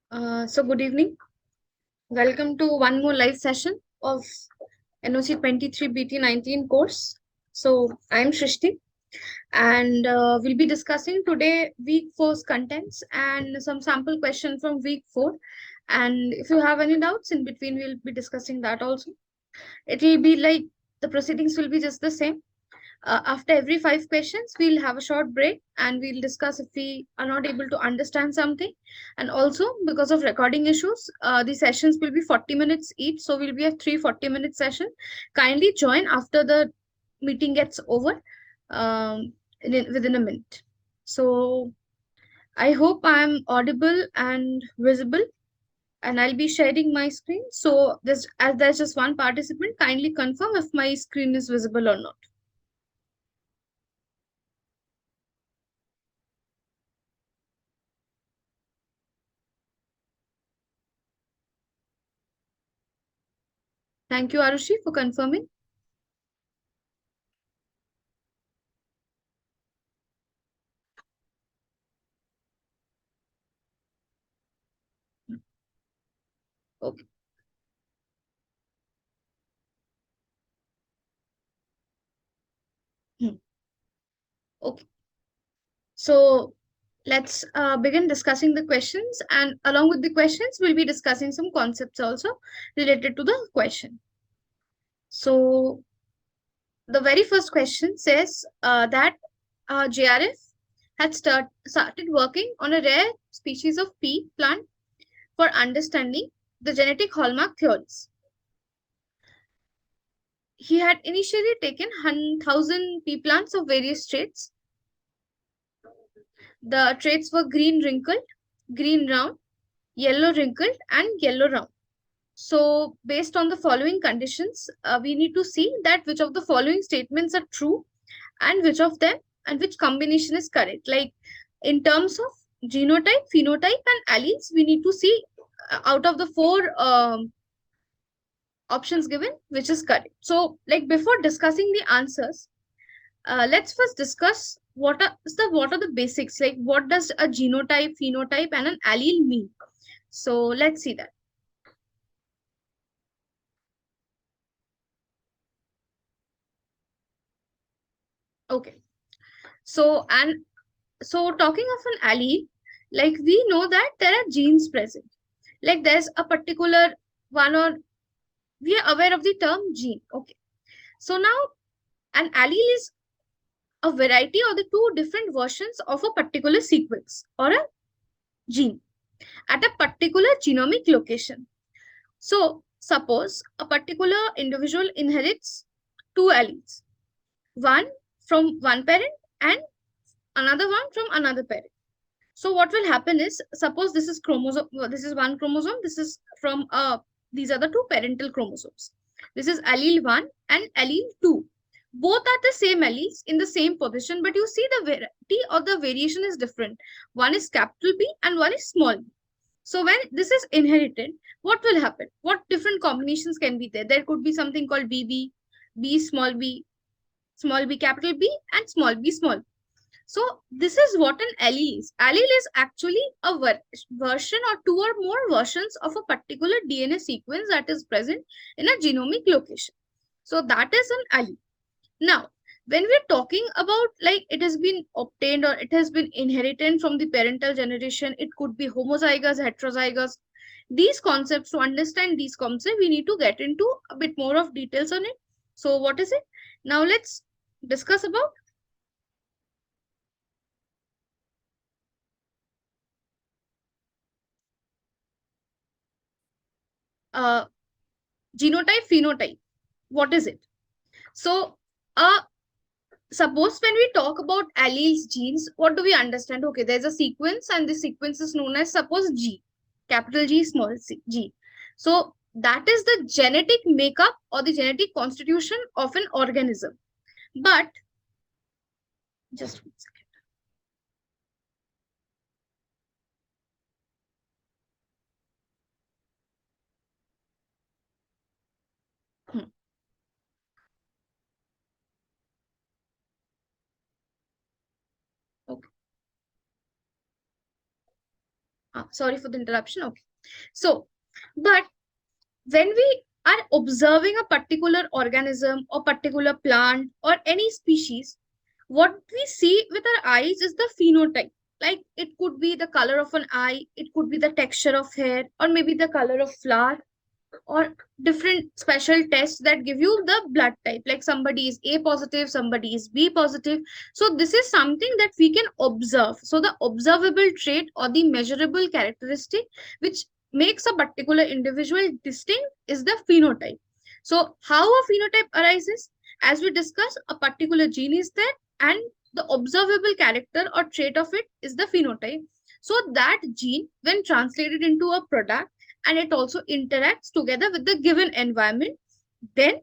So good evening. Welcome to one more live session of NOC 23 BT19 course. So I'm Shrishti and we'll be discussing today week four's contents and some sample questions from week four. And if you have any doubts in between, we'll be discussing that also. It will be like the proceedings will be just the same. After every five questions, we'll have a short break and we'll discuss if we are not able to understand something. And also, because of recording issues, the sessions will be 40 minutes each. So we'll be a 3 40-minute session. Kindly join after the meeting gets over within a minute. So I hope I'm audible and visible. And I'll be sharing my screen. So as there's just one participant, kindly confirm if my screen is visible or not. Thank you, Arushi, for confirming. Okay. Hmm. Okay. So let's begin discussing the questions. And along with the questions, we'll be discussing some concepts also related to the question. So the very first question says that JRF had started working on a rare species of pea plant for understanding the genetic hallmark theories. He had initially taken 1,000 pea plants of various traits. The traits were green wrinkled, green round, yellow wrinkled, and yellow round. So, based on the following conditions, we need to see that which of the following statements are true and which of them and which combination is correct. Like in terms of genotype, phenotype, and alleles, we need to see out of the four options given which is correct. So, like before discussing the answers, let's first discuss what are the basics, like what does a genotype, phenotype, and an allele mean. So let's see that. Okay. So talking of an allele, like we know that there are genes present. Like there's a particular one, or we are aware of the term gene. Okay. So now an allele is a variety or the two different versions of a particular sequence or a gene at a particular genomic location. So, suppose a particular individual inherits two alleles, one from one parent and another one from another parent. So, what will happen is, suppose this is chromosome, this is one chromosome, this is from these are the two parental chromosomes. This is allele 1 and allele 2. Both are the same alleles in the same position, but you see the variety or the variation is different. One is capital B and one is small b. So when this is inherited, what will happen? What different combinations can be there? There could be something called BB, B, small b capital B, and small b small b. So this is what an allele is. Allele is actually a version or two or more versions of a particular DNA sequence that is present in a genomic location. So that is an allele. Now, when we're talking about like it has been obtained or it has been inherited from the parental generation, it could be homozygous, heterozygous. These concepts, to understand these concepts, we need to get into a bit more of details on it. So, what is it? Now, let's discuss about uh, genotype, phenotype. What is it? So, uh, suppose when we talk about alleles, genes, what do we understand? Okay, there's a sequence and the sequence is known as suppose G, capital G, small c, G. So that is the genetic makeup or the genetic constitution of an organism. But just one second. Hmm. Okay. Sorry for the interruption. Okay. So, but when we are observing a particular organism or particular plant or any species, what we see with our eyes is the phenotype. Like it could be the color of an eye, it could be the texture of hair, or maybe the color of flower, or different special tests that give you the blood type. Like somebody is A positive, somebody is B positive. So this is something that we can observe. So the observable trait or the measurable characteristic which makes a particular individual distinct is the phenotype. So how a phenotype arises? As we discussed, a particular gene is there, and the observable character or trait of it is the phenotype. So that gene, when translated into a product, and it also interacts together with the given environment, then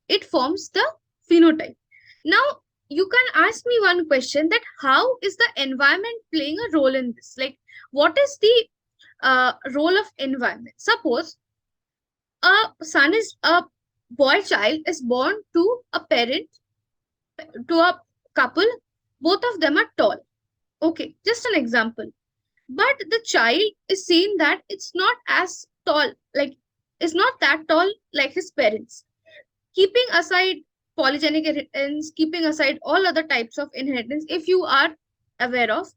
it forms the phenotype. Now, you can ask me one question, that how is the environment playing a role in this? Like, what is the role of environment? Suppose a boy child is born to a parent, to a couple, both of them are tall. Okay, just an example. But the child is saying that it's not as tall, like it's not that tall like his parents. Keeping aside polygenic inheritance, keeping aside all other types of inheritance, if you are aware of,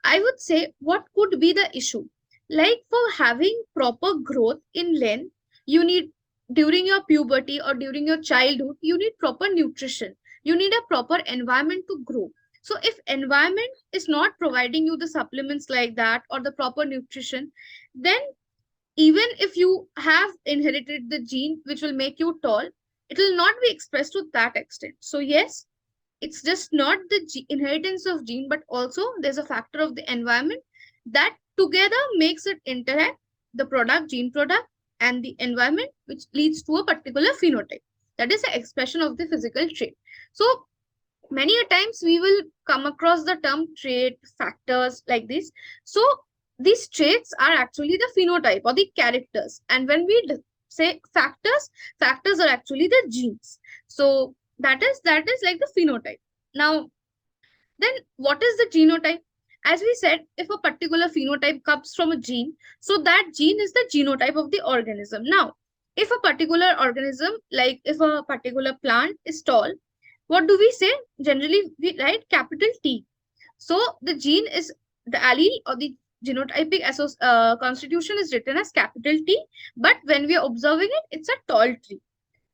I would say what could be the issue? Like for having proper growth in length, you need, during your puberty or during your childhood, you need proper nutrition. You need a proper environment to grow. So if environment is not providing you the supplements like that or the proper nutrition, then even if you have inherited the gene which will make you tall, it will not be expressed to that extent. So yes, it's just not the inheritance of gene, but also there's a factor of the environment that together makes it interact, the product, gene product, and the environment, which leads to a particular phenotype. That is the expression of the physical trait. So many a times we will come across the term trait, factors like this. So these traits are actually the phenotype or the characters. And when we say factors, factors are actually the genes. So that is like the phenotype. Now, then what is the genotype? As we said, if a particular phenotype comes from a gene, so that gene is the genotype of the organism. Now, if a particular organism, like if a particular plant is tall, what do we say? Generally, we write capital T. So the gene is the allele or the genotypic constitution is written as capital T, but when we are observing it, it's a tall tree.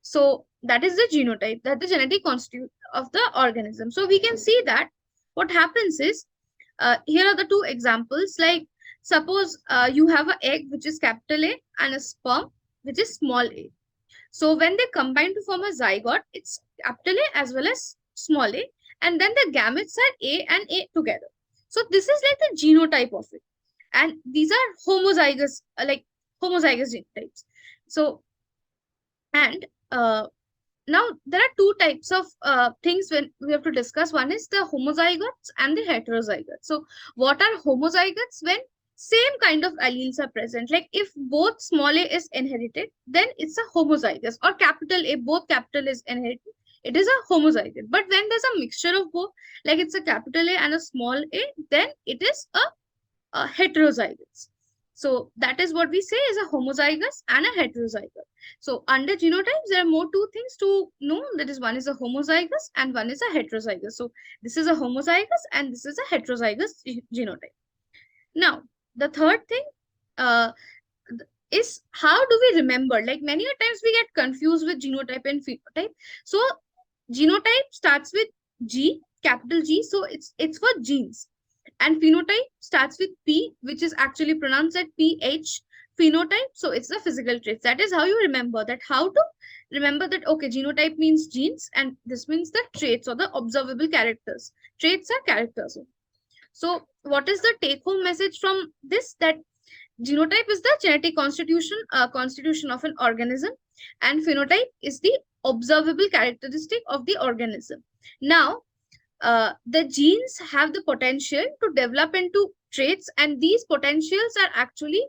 So that is the genotype, that the genetic constitute of the organism. So we can see that what happens is, here are the two examples. Like suppose you have an egg which is capital A and a sperm which is small a. So when they combine to form a zygote, it's capital A as well as small a, and then the gametes are A and A together. So this is like the genotype of it, and these are homozygous, like homozygous genotypes. So and now there are two types of things when we have to discuss. One is the homozygotes and the heterozygotes. So what are homozygotes? When same kind of alleles are present. Like if both small a is inherited, then it's a homozygous, or capital A, both capital is inherited, it is a homozygote. But when there's a mixture of both, like it's a capital A and a small a, then it is a heterozygous. So that is what we say is a homozygous and a heterozygous. So under genotypes, there are more two things to know. That is, one is a homozygous and one is a heterozygous. So this is a homozygous and this is a heterozygous genotype. Now, the third thing uh, is, how do we remember? Like many a times we get confused with genotype and phenotype. So genotype starts with G, capital G. So it's for genes. And phenotype starts with P, which is actually pronounced as PH, phenotype. So it's the physical traits. That is how you remember that. How to remember that, okay, genotype means genes and this means the traits or the observable characters. Traits are characters. So what is the take home message from this? That genotype is the genetic constitution of an organism, and phenotype is the observable characteristic of the organism. Now, the genes have the potential to develop into traits, and these potentials are actually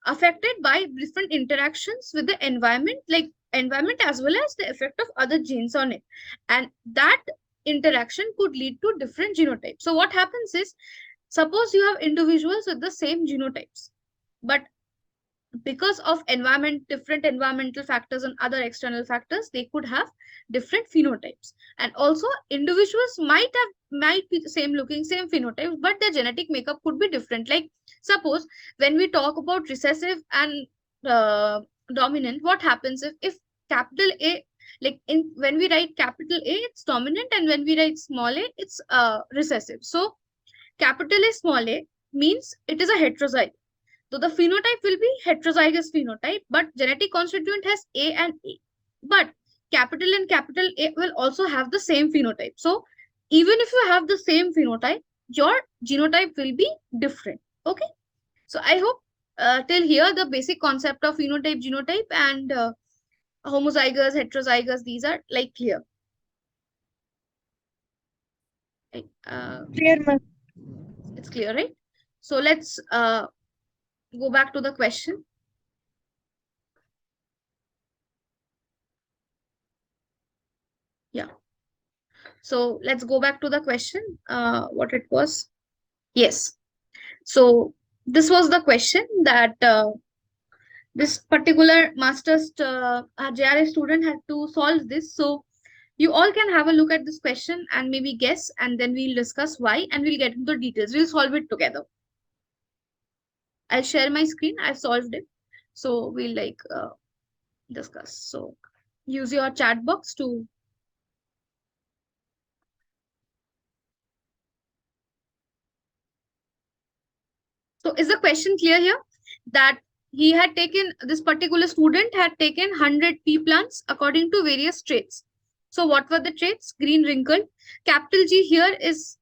affected by different interactions with the environment, like environment as well as the effect of other genes on it. And that interaction could lead to different genotypes. So what happens is, suppose you have individuals with the same genotypes. But because of different environmental factors and other external factors, they could have different phenotypes. And also individuals might be the same looking, same phenotypes, but their genetic makeup could be different. Like suppose when we talk about recessive and uh, dominant, what happens if capital A, like in when we write capital A, it's dominant, and when we write small a, it's recessive. So capital A small a means it is a heterozyte. So the phenotype will be heterozygous phenotype, but genetic constituent has A and A. But capital and capital A will also have the same phenotype. So even if you have the same phenotype, your genotype will be different. Okay. So I hope till here the basic concept of phenotype, genotype, and homozygous, heterozygous, these are like clear. Right? Clear, ma'am. It's clear, right? So let's go back to the question. Yeah. So let's go back to the question. What it was. Yes. So this was the question that this particular master's JRA student had to solve this. So you all can have a look at this question and maybe guess, and then we'll discuss why, and we'll get into details. We'll solve it together. I'll share my screen. I've solved it. So we'll discuss. So use your chat box to. So is the question clear here? That this particular student had taken 100 pea plants according to various traits. So what were the traits? Green wrinkled. Capital G here is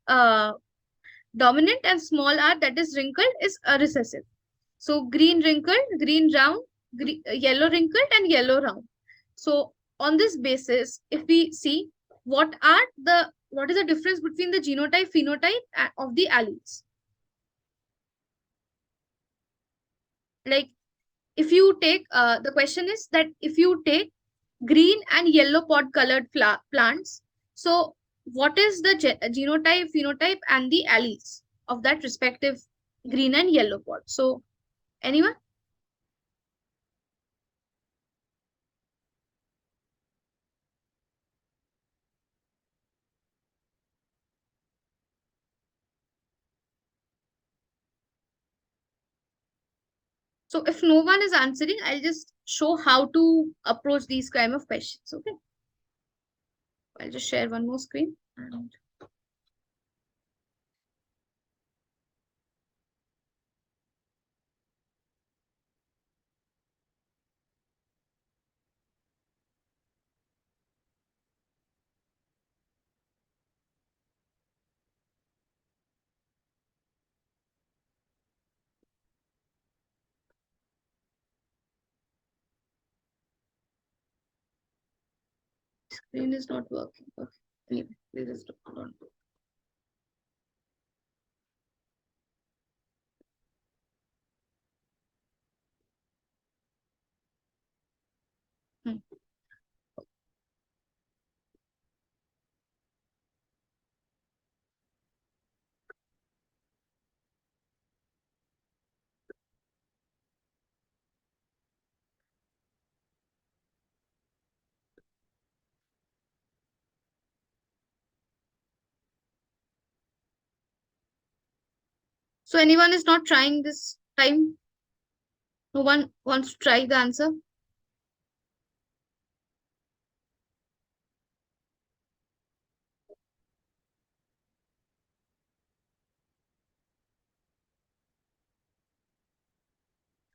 dominant, and small r, that is wrinkled, is recessive. So green wrinkled, green round, yellow wrinkled, and yellow round. So on this basis, if we see what is the difference between the genotype, phenotype of the alleles? Like if you take the question is that if you take green and yellow pod colored plants, so what is the genotype, phenotype, and the alleles of that respective green and yellow pod? So anyone? So if no one is answering, I'll just show how to approach these kind of questions. Okay, I'll just share one more screen. And screen is not working. Okay, anyway, this is not. Hmm. So anyone is not trying this time? No one wants to try the answer?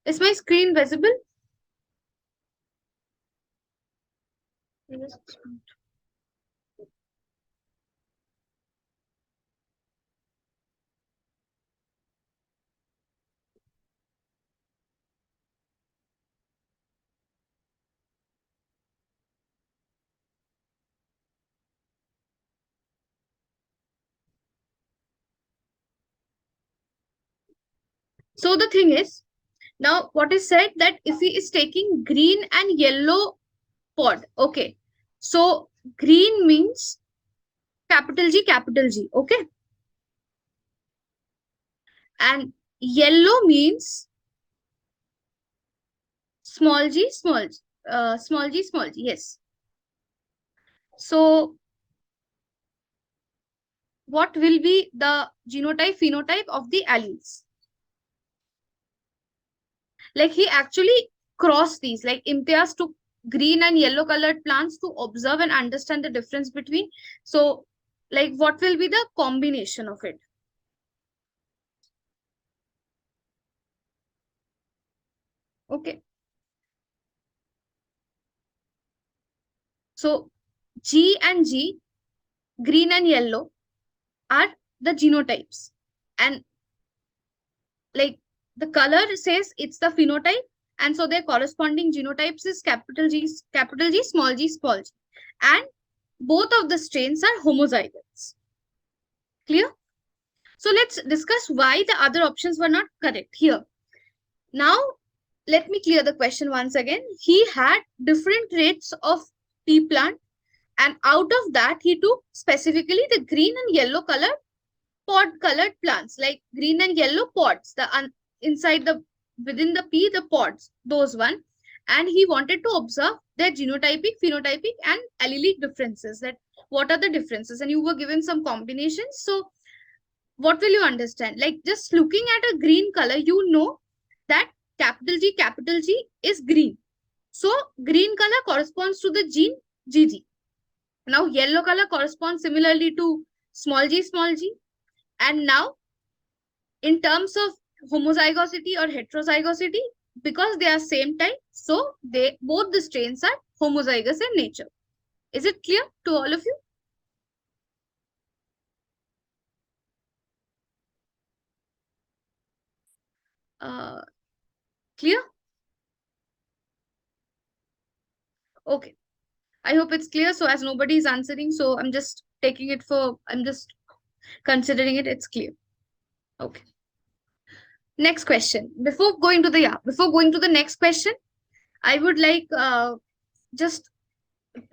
Is my screen visible? Yes. So the thing is, now what is said that if he is taking green and yellow pod, okay. So green means capital G, okay. And yellow means small g, small g, small g, small g. Yes. So what will be the genotype, phenotype of the alleles? Like he actually crossed these, like Imtiaz took green and yellow colored plants to observe and understand the difference between. So, like, what will be the combination of it? Okay. So, G and G, green and yellow, are the genotypes. And like the color says it's the phenotype. And so their corresponding genotypes is capital G, small g, small g. And both of the strains are homozygotes. Clear? So let's discuss why the other options were not correct here. Now, let me clear the question once again. He had different traits of tea plant, and out of that, he took specifically the green and yellow colored pod colored plants, like green and yellow pods, inside the within the pea, the pods, those one. And he wanted to observe their genotypic, phenotypic, and allelic differences. That what are the differences? And you were given some combinations. So what will you understand? Like just looking at a green color, you know that capital G is green. So green color corresponds to the gene GG. Now yellow color corresponds similarly to small g. And now in terms of homozygosity or heterozygosity, because they are same type, so they both the strains are homozygous in nature. Is it clear to all of you? Uh, Clear? Okay. I hope it's clear. So as nobody is answering, so I'm just considering it, it's clear. Okay. Next question. Before going to the next question, I would like just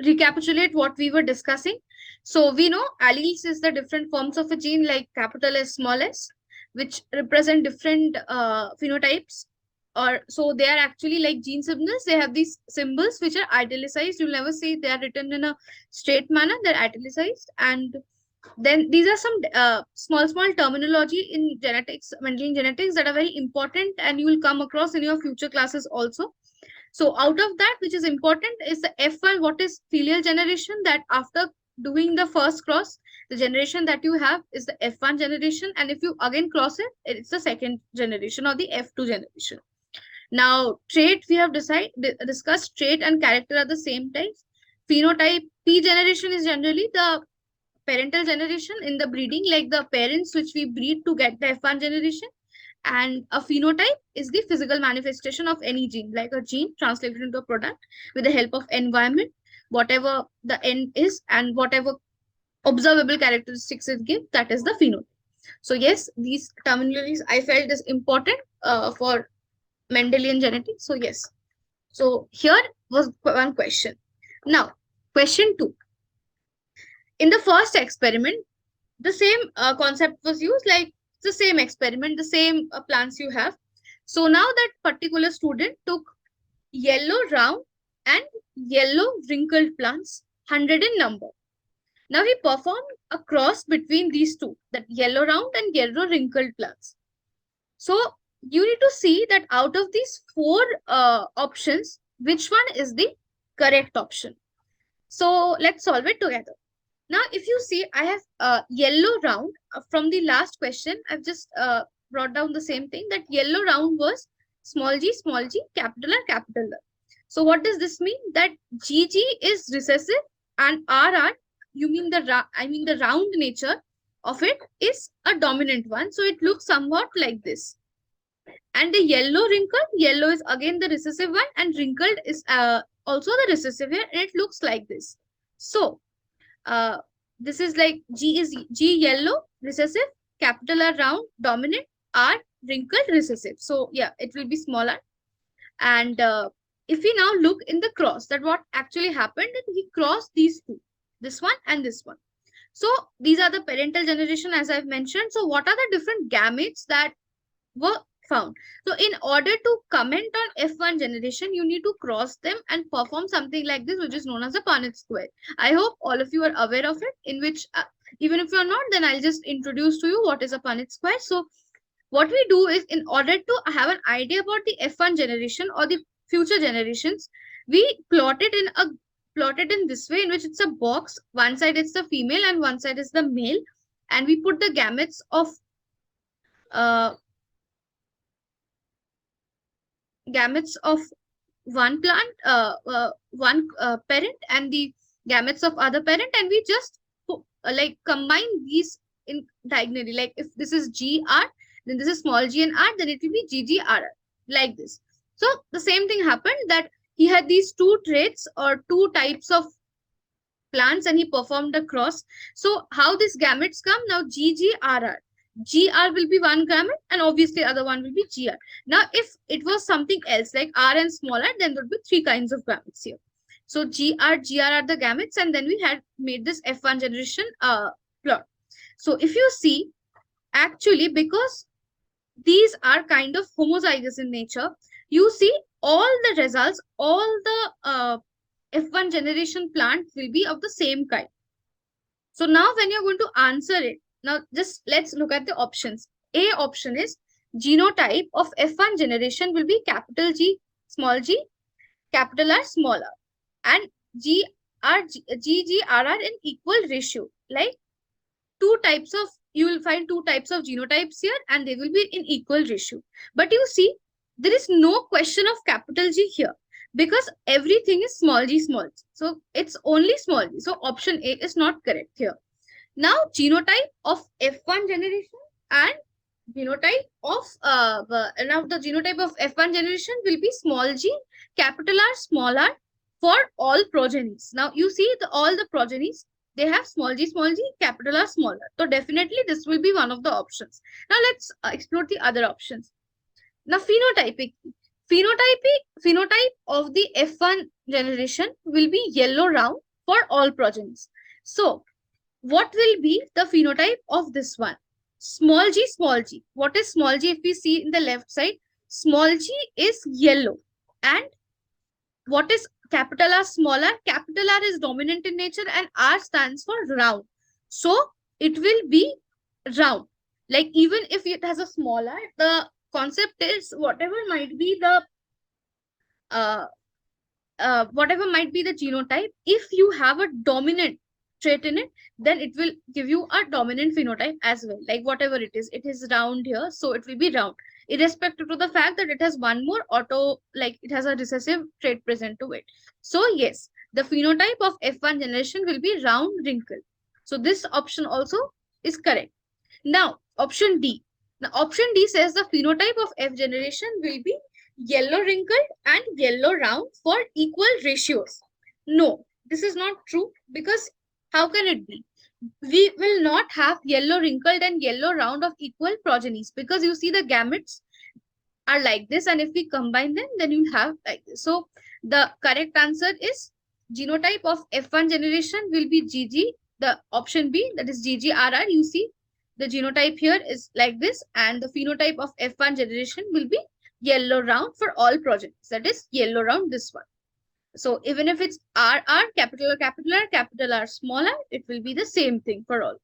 recapitulate what we were discussing. So we know alleles is the different forms of a gene like capital S, small s, which represent different phenotypes. Or so they are actually like gene symbols. They have these symbols which are italicized. You'll never see they are written in a straight manner. They're italicized. And then these are some small terminology in genetics, Mendelian genetics, that are very important and you will come across in your future classes also. So out of that, which is important, is the F1, what is filial generation, that after doing the first cross, the generation that you have is the F1 generation. And if you again cross it, it's the second generation or the F2 generation. Now, trait, we have discussed trait and character are the same types. Phenotype, P generation is generally the parental generation in the breeding, like the parents which we breed to get the F1 generation. And a phenotype is the physical manifestation of any gene, like a gene translated into a product with the help of environment, whatever the end is, and whatever observable characteristics it gives, that is the phenotype. So yes, these terminologies I felt is important for Mendelian genetics. So yes. So here was one question. Now, question two. In the first experiment, the same concept was used, like the same experiment, the same plants you have. So now that particular student took yellow round and yellow wrinkled plants, 100 in number. Now he performed a cross between these two, that yellow round and yellow wrinkled plants. So you need to see that out of these four options, which one is the correct option. So let's solve it together. Now, if you see, I have yellow round from the last question. I've just brought down the same thing, that yellow round was small g, capital R, capital R. So what does this mean? That GG is recessive and RR, the round nature of it is a dominant one. So it looks somewhat like this. And the yellow wrinkled, yellow is again the recessive one and wrinkled is also the recessive here, and it looks like this. So uh, this is like G yellow recessive, capital R round dominant, R wrinkled recessive. So yeah, it will be smaller. And if we now look in the cross, that what actually happened, that he crossed these two, this one and this one. So these are the parental generation as I've mentioned. So what are the different gametes that were found. So in order to comment on F1 generation, you need to cross them and perform something like this, which is known as a Punnett square. I hope all of you are aware of it, in which even if you're not, then I'll just introduce to you what is a Punnett square. So what we do is, in order to have an idea about the F1 generation or the future generations, we plot it in this way, in which it's a box. One side is the female and one side is the male, and we put the uh, gametes of one plant, one parent, and the gametes of other parent, and we just like combine these in diagonally. Like if this is GR, then this is small g and r, then it will be GGRR, like this. So the same thing happened, that he had these two traits or two types of plants and he performed a cross. So how these gametes come now? GGRR. GR will be one gamete and obviously other one will be GR. Now if it was something else like R and smaller, then there would be three kinds of gametes here. So GR are the gametes, and then we had made this F1 generation plot. So if you see, actually, because these are kind of homozygous in nature, you see all the results, all the F1 generation plant will be of the same kind. So now when you're going to answer it, now just let's look at the options. A option is genotype of F1 generation will be capital G, capital R, small r, and GGRR in equal ratio. Like you will find two types of genotypes here and they will be in equal ratio. But you see, there is no question of capital G here, because everything is small g, small g. So it's only small g. So option A is not correct here. Now, genotype of F1 generation and genotype of now the genotype of F1 generation will be small g, capital R, small r for all progenies. Now you see all the progenies, they have small g, capital R, small r. So definitely this will be one of the options. Now let's explore the other options. Now phenotype of the F1 generation will be yellow round for all progenies. So what will be the phenotype of this one? Small g, small g. What is small g? If we see in the left side, small g is yellow. And what is capital R, small r? Capital R is dominant in nature and R stands for round. So it will be round. Like even if it has a small r, the concept is whatever might be the genotype, if you have a dominant trait in it, then it will give you a dominant phenotype as well. Like whatever it is round here, so it will be round, irrespective to the fact that it has one more like it has a recessive trait present to it. So yes, the phenotype of F1 generation will be round wrinkle. So this option also is correct. Now option D. Now option D says the phenotype of F generation will be yellow wrinkled and yellow round for equal ratios. No, this is not true, because how can it be? We will not have yellow wrinkled and yellow round of equal progenies, because you see the gametes are like this, and if we combine them, then you have like this. So the correct answer is genotype of F1 generation will be GG. The option B, that is GGRR. You see the genotype here is like this, and the phenotype of F1 generation will be yellow round for all progenies. That is yellow round, this one. So even if it's RR, capital R, capital R, small r, it will be the same thing for all.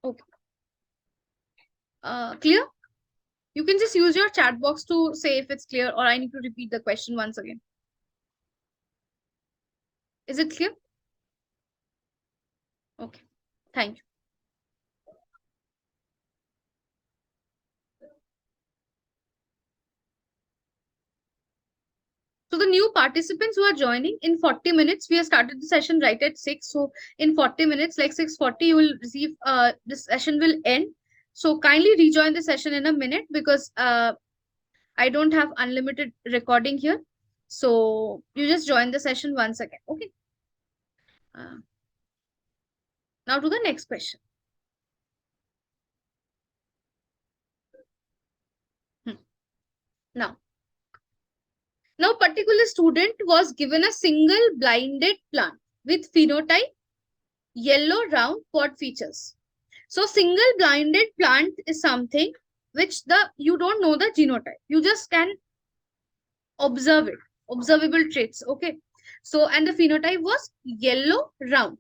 Okay. Clear? You can just use your chat box to say if it's clear, or I need to repeat the question once again. Is it clear? Okay. Thank you. So the new participants who are joining, in 40 minutes, we have started the session right at 6. So in 40 minutes, like 6:40, you will receive, this session will end. So kindly rejoin the session in a minute, because I don't have unlimited recording here. So you just join the session once again. Okay. Uh, now to the next question. Now, particular student was given a single blinded plant with phenotype yellow round pod features. So single blinded plant is something which you don't know the genotype. You just can observe it, observable traits. Okay. So and the phenotype was yellow round.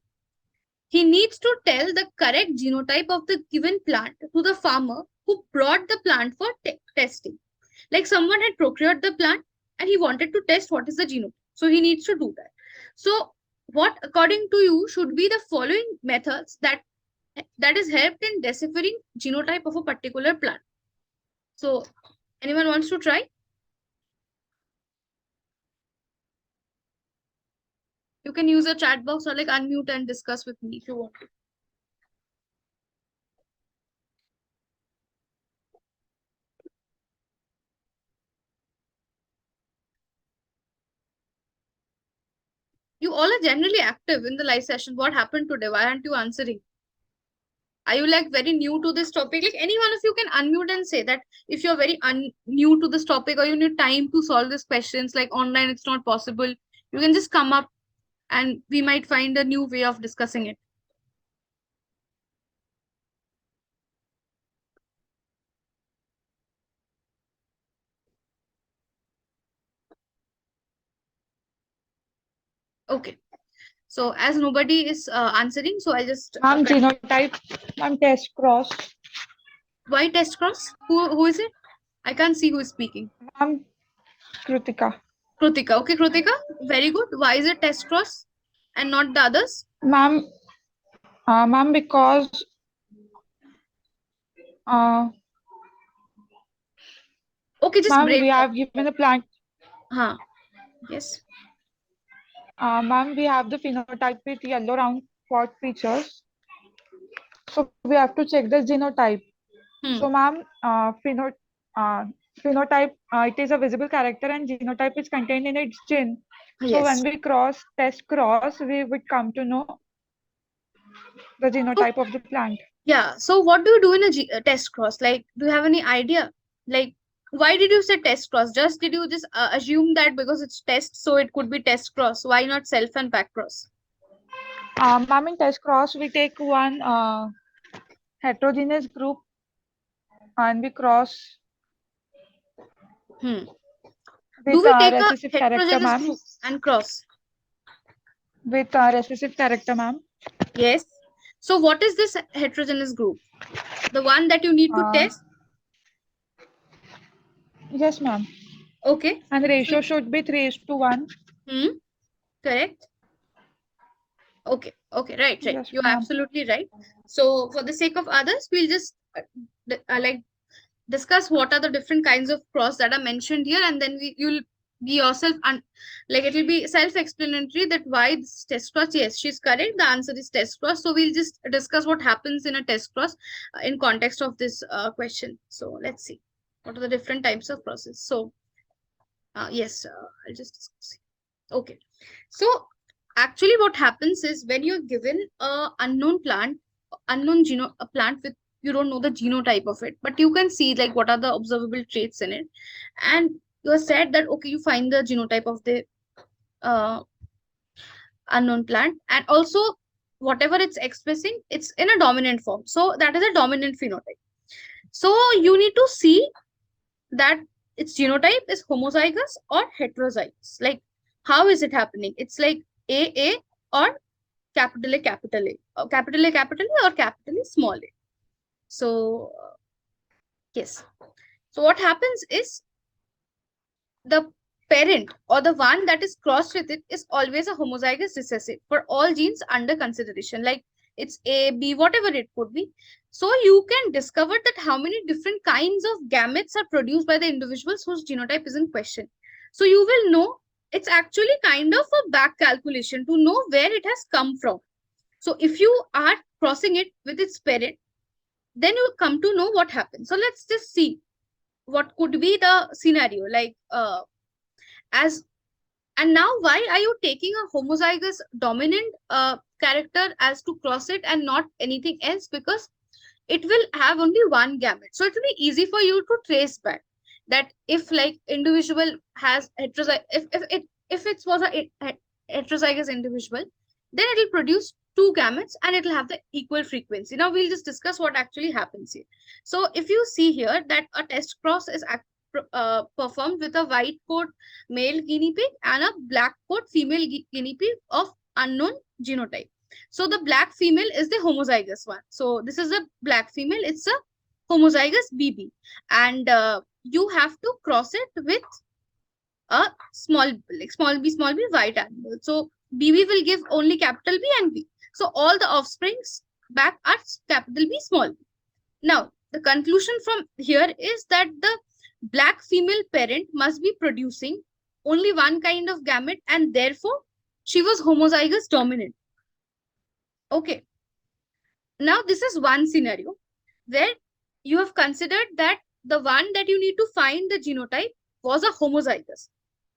He needs to tell the correct genotype of the given plant to the farmer who brought the plant for testing. Like someone had procured the plant and he wanted to test what is the genotype. So he needs to do that. So what according to you should be the following methods that is helped in deciphering genotype of a particular plant? So anyone wants to try? You can use a chat box or like unmute and discuss with me if you want to. You all are generally active in the live session. What happened today? Why aren't you answering? Are you like very new to this topic? Like any one of you can unmute and say that if you're very new to this topic or you need time to solve these questions, like online it's not possible. You can just come up and we might find a new way of discussing it. Okay. So as nobody is answering, so I just Ma'am, genotype, ma'am, test cross. why test cross? Who is it? I can't see who is speaking. Ma'am, Kritika. Krutika. Okay, Krutika. Very good. Why is it test cross and not the others? Ma'am, ma'am, because uh, Okay, just ma'am, break we up. have given the plant. Huh. Yes. Ma'am, we have the phenotype with yellow round spot features. So we have to check the genotype. So, Hmm. ma'am, uh, phenotype, it is a visible character and genotype is contained in its gene. So when Yes. we test cross, we would come to know the So, genotype of the plant. yeah. So what do you do in a test cross? Like, do you have any idea? Like, why did you say test cross? Just did you just assume that because it's test, so it could be test cross? Why not self and pack cross? Ma'am, in test cross, we take one heterogeneous group and we cross Hmm. Do with we take a recessive character, heterogeneous ma'am. group and cross? With recessive character, ma'am. Yes. So what is this heterogeneous group? The one that you need to Uh, test? yes, ma'am. Okay. And So, ratio should be 3:1. hmm, correct. Okay. Okay. Right. Right. Yes, You're ma'am. absolutely right. So for the sake of others, we'll just like discuss what are the different kinds of cross that are mentioned here, and then you'll be yourself like it will be self-explanatory that why this test cross. Yes, she's correct. The answer is test cross. So we'll just discuss what happens in a test cross in context of this question. So let's see what are the different types of crosses. So yes, I'll just discuss. Okay. So actually what happens is when you're given a unknown plant, a plant with you don't know the genotype of it, but you can see like what are the observable traits in it. And you are said that okay, you find the genotype of the uh, unknown plant and also whatever it's expressing, it's in a dominant form. So that is a dominant phenotype. So you need to see that its genotype is homozygous or heterozygous. Like, how is it happening? It's like A or capital A, capital A, or capital A, capital A, or capital A, small a. So, yes. So, what happens is the parent or the one that is crossed with it is always a homozygous recessive for all genes under consideration. Like, it's A, B, whatever it could be. So, you can discover that how many different kinds of gametes are produced by the individuals whose genotype is in question. So, you will know it's actually kind of a back calculation to know where it has come from. So if you are crossing it with its parent, then you come to know what happens. So let's just see what could be the scenario. Like as and now why are you taking a homozygous dominant character as to cross it and not anything else? Because it will have only one gamete. So it will be easy for you to trace back that if like individual has heterozygous if it was a heterozygous individual, then it will produce two gametes and it will have the equal frequency. Now we'll just discuss what actually happens here. So if you see here that a test cross is performed with a white coat male guinea pig and a black coat female guinea pig of unknown genotype. So the black female is the homozygous one. So this is a black female. It's a homozygous BB. And you have to cross it with a small b white animal. So BB will give only capital B and B. So all the offsprings back are capital B, small b. Now, the conclusion from here is that the black female parent must be producing only one kind of gamete and therefore she was homozygous dominant. Okay. Now, this is one scenario where you have considered that the one that you need to find the genotype was a homozygous.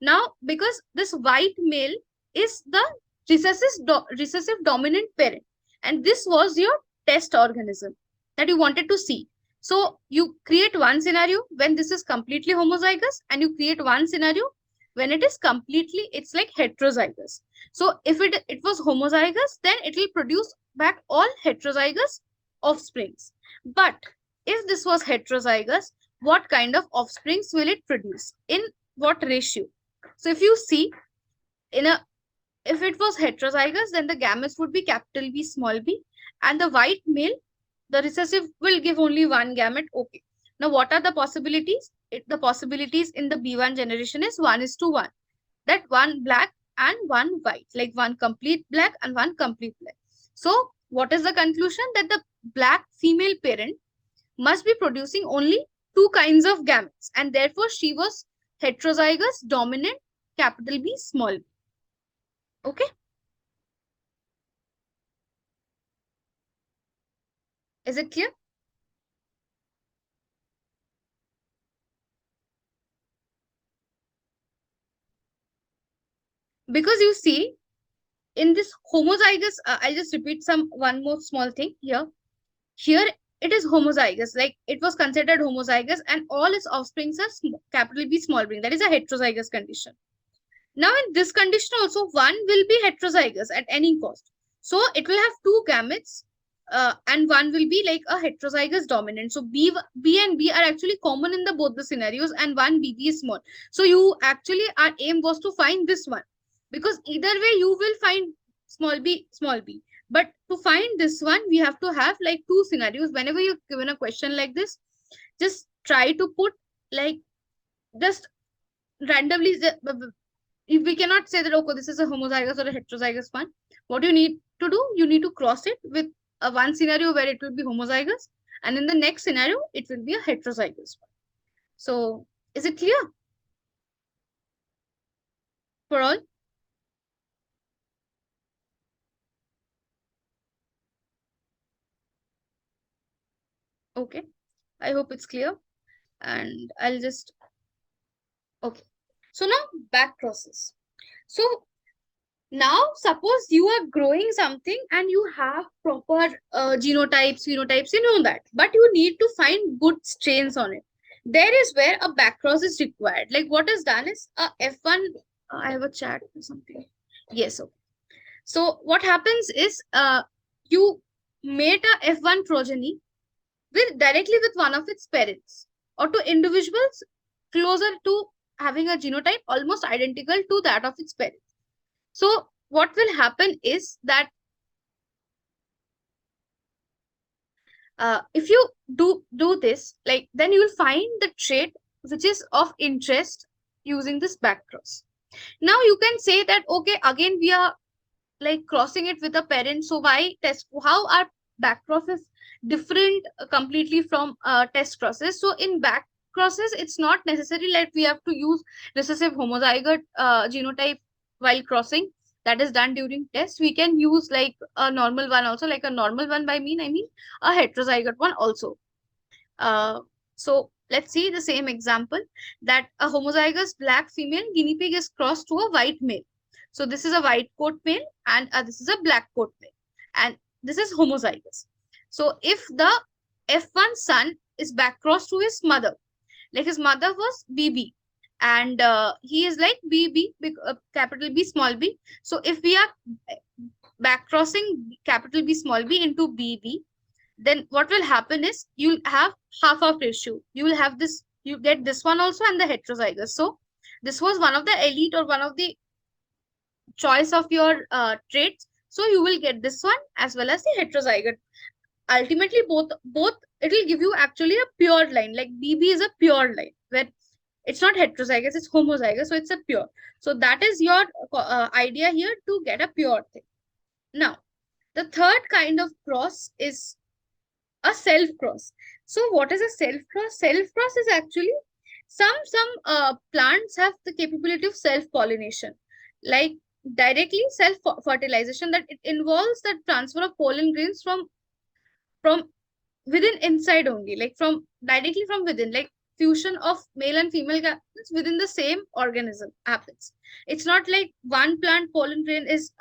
Now, because this white male is the recessive dominant parent, and this was your test organism that you wanted to see. So you create one scenario when this is completely homozygous, and you create one scenario when it is completely, it's like heterozygous. So if it was homozygous, then it will produce back all heterozygous offsprings. But if this was heterozygous, what kind of offsprings will it produce? In what ratio? So if you see, if it was heterozygous, then the gametes would be capital B, small b, and the white male, the recessive, will give only one gamete. Okay. Now, what are the possibilities? The possibilities in the B1 generation is 1:1. That one black and one white, like one complete black and one complete black. So, what is the conclusion? That the black female parent must be producing only two kinds of gametes, and therefore she was heterozygous dominant, capital B, small b. Okay. Is it clear? Because you see, in this homozygous, I'll just repeat one more small thing here. Here it is homozygous, like it was considered homozygous, and all its offsprings are capital B, small b. That is a heterozygous condition. Now, in this condition also, one will be heterozygous at any cost. So it will have two gametes, and one will be like a heterozygous dominant. So B and B are actually common in the both the scenarios, and one BB is small. So you actually, our aim was to find this one, because either way you will find small b, small b. But to find this one, we have to have like two scenarios. Whenever you're given a question like this, just try to put like just randomly. If we cannot say that, okay, this is a homozygous or a heterozygous one, what you need to do, you need to cross it with a one scenario where it will be homozygous, and in the next scenario, it will be a heterozygous one. So, is it clear for all? Okay, I hope it's clear. And I'll just, okay. So now back process. So now suppose you are growing something and you have proper genotypes, phenotypes, you know that, but you need to find good strains on it. There is where a backcross is required. Like what is done is a F1, I have a chat or something. Yes, okay. So what happens is you mate a F1 progeny directly with one of its parents, or to individuals closer to having a genotype almost identical to that of its parents. So what will happen is that if you do this, like then you will find the trait which is of interest using this backcross. Now you can say that, okay, again we are like crossing it with a parent. So why test? How our back cross is different completely from test crosses? So in back crosses, it's not necessary like we have to use recessive homozygote genotype while crossing. That is done during test. We can use like a normal one also, like a normal one by mean, I mean a heterozygote one also. So let's see the same example, that a homozygous black female guinea pig is crossed to a white male. So this is a white coat male and this is a black coat male, and this is homozygous. So if the F1 son is back crossed to his mother, like his mother was BB and he is like BB, capital B, small b. So if we are back crossing capital B small b into BB, then what will happen is you'll have half of ratio. You will have this, you get this one also and the heterozygous. So this was one of the elite or one of the choice of your traits. So you will get this one as well as the heterozygote. Ultimately, both it will give you actually a pure line. Like BB is a pure line where it's not heterozygous, it's homozygous, so it's a pure. So that is your idea here to get a pure thing. Now, the third kind of cross is a self cross. So what is a self cross? Self cross is actually some plants have the capability of self pollination, like directly self fertilization, that it involves the transfer of pollen grains from within inside only, like from directly from within, like fusion of male and female gametes within the same organism happens. It's not like one plant pollen grain is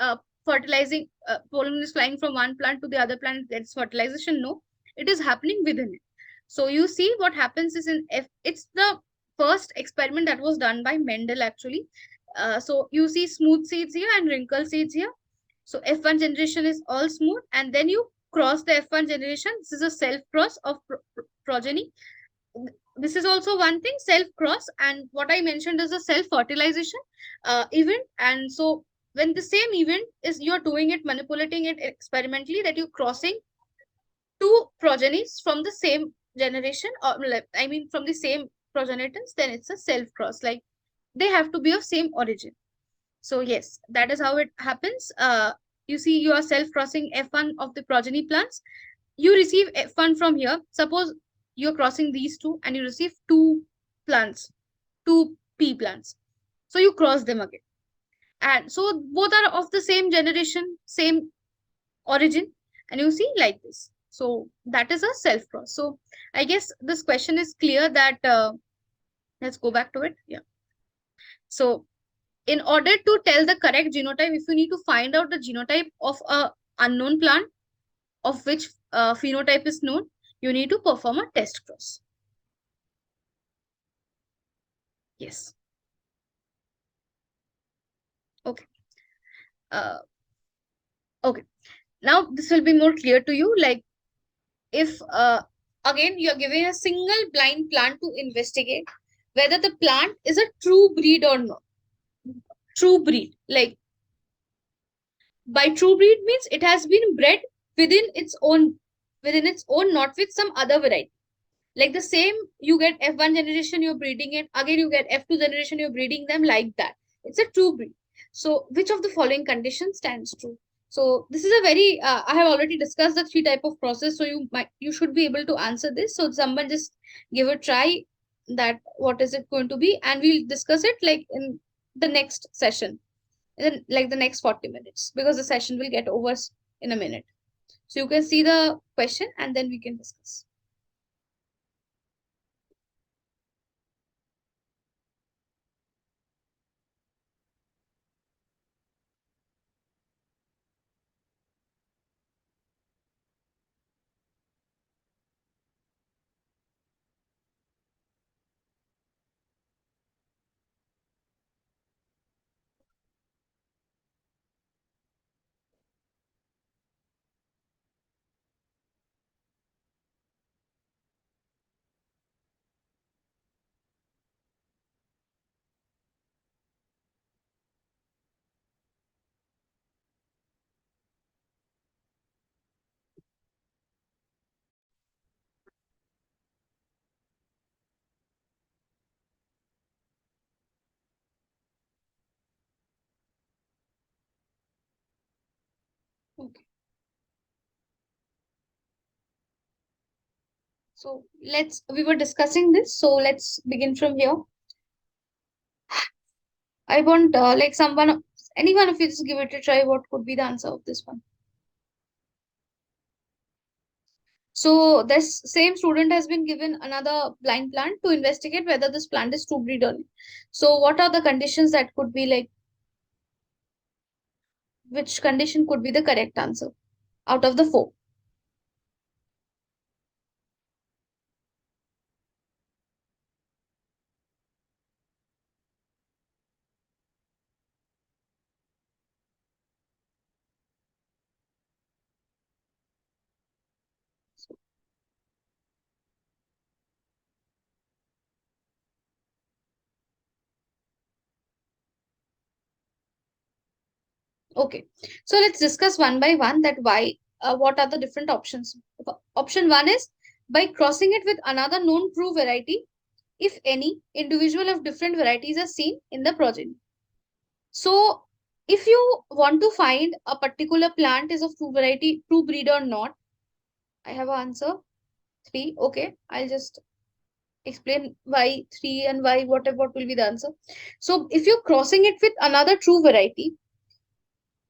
fertilizing, pollen is flying from one plant to the other plant, gets fertilization. No, it is happening within it. So you see what happens is in F, it's the first experiment that was done by Mendel actually. So you see smooth seeds here and wrinkle seeds here. So F1 generation is all smooth, and then you cross the F1 generation. This is a self cross of progeny. This is also one thing, self cross, and what I mentioned is a self fertilization event. And so when the same event is, you're doing it, manipulating it experimentally, that you're crossing two progenies from the same generation, or like, I mean from the same progenitors, then it's a self cross. Like they have to be of same origin. So yes, that is how it happens. You see, you are self-crossing F1 of the progeny plants. You receive F1 from here. Suppose you're crossing these two and you receive two plants, two P plants. So you cross them again. And so both are of the same generation, same origin. And you see like this. So that is a self-cross. So I guess this question is clear that, let's go back to it. Yeah. So in order to tell the correct genotype, if you need to find out the genotype of a unknown plant of which phenotype is known, you need to perform a test cross. Yes. Okay. Uh, okay. Now this will be more clear to you. Like if again you are giving a single blind plant to investigate whether the plant is a true breed or not. True breed. Like by true breed means it has been bred within its own, not with some other variety. Like the same, you get F1 generation, you're breeding it. Again, you get F2 generation, you're breeding them like that. It's a true breed. So which of the following conditions stands true? So this is a very, I have already discussed the three type of process. So you should be able to answer this. So someone just give a try that what is it going to be, and we'll discuss it like in the next session, in like the next 40 minutes, because the session will get over in a minute. So you can see the question and then we can discuss. Okay. So we were discussing this. So let's begin from here. I want like anyone of you just give it a try. What could be the answer of this one? So this same student has been given another blind plant to investigate whether this plant is true breed or not. So what are the conditions that could be like, which condition could be the correct answer out of the four? Okay, so let's discuss one by one that why, what are the different options. Option one is by crossing it with another known true variety, if any individual of different varieties are seen in the progeny. So, if you want to find a particular plant is of true variety, true breed or not, I have an answer three. Okay, I'll just explain why three and why what will be the answer. So, if you're crossing it with another true variety,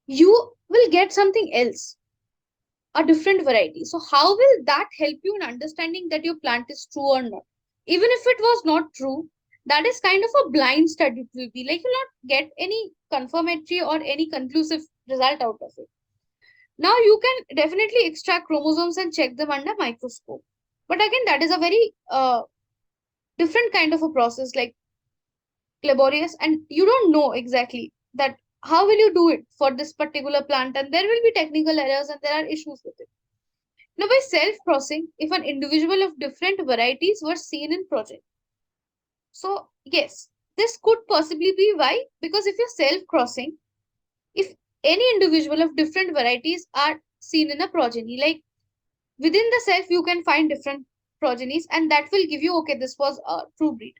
you will get something else, a different variety. So, how will that help you in understanding that your plant is true or not? Even if it was not true, that is kind of a blind study. It will be like you'll not get any confirmatory or any conclusive result out of it. Now, you can definitely extract chromosomes and check them under microscope. But again, that is a very different kind of a process, like laborious, and you don't know exactly that how will you do it for this particular plant, and there will be technical errors and there are issues with it. Now, by self-crossing, if an individual of different varieties were seen in project, so yes, this could possibly be why, because if you're self-crossing, if any individual of different varieties are seen in a progeny, like within the self, you can find different progenies, and that will give you, okay, this was a true breed.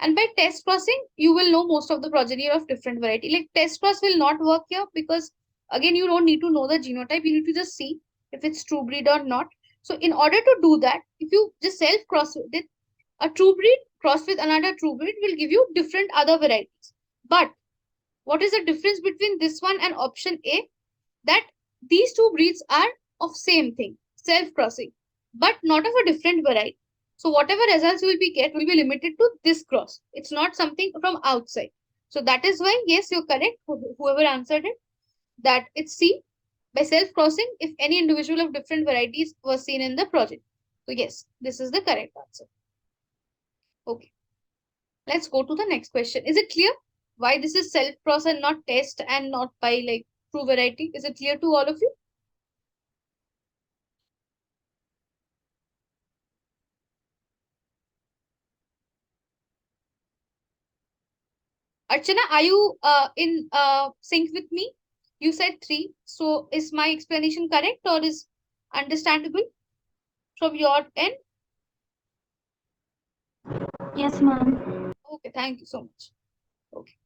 And by test crossing, you will know most of the progeny of different variety. Like test cross will not work here because again, you don't need to know the genotype. You need to just see if it's true breed or not. So in order to do that, if you just self cross with it, a true breed crossed with another true breed will give you different other varieties. But what is the difference between this one and option A? That these two breeds are of same thing, self-crossing, but not of a different variety. So whatever results will be get will be limited to this cross. It's not something from outside. So that is why, yes, you're correct, whoever answered it, that it's C, by self-crossing, if any individual of different varieties was seen in the project. So yes, this is the correct answer. Okay, let's go to the next question. Is it clear why this is self-cross and not test and not by like true variety? Is it clear to all of you? Archana, are you in sync with me? You said three. So is my explanation correct or is understandable from your end? Yes, ma'am. Okay, thank you so much. Okay.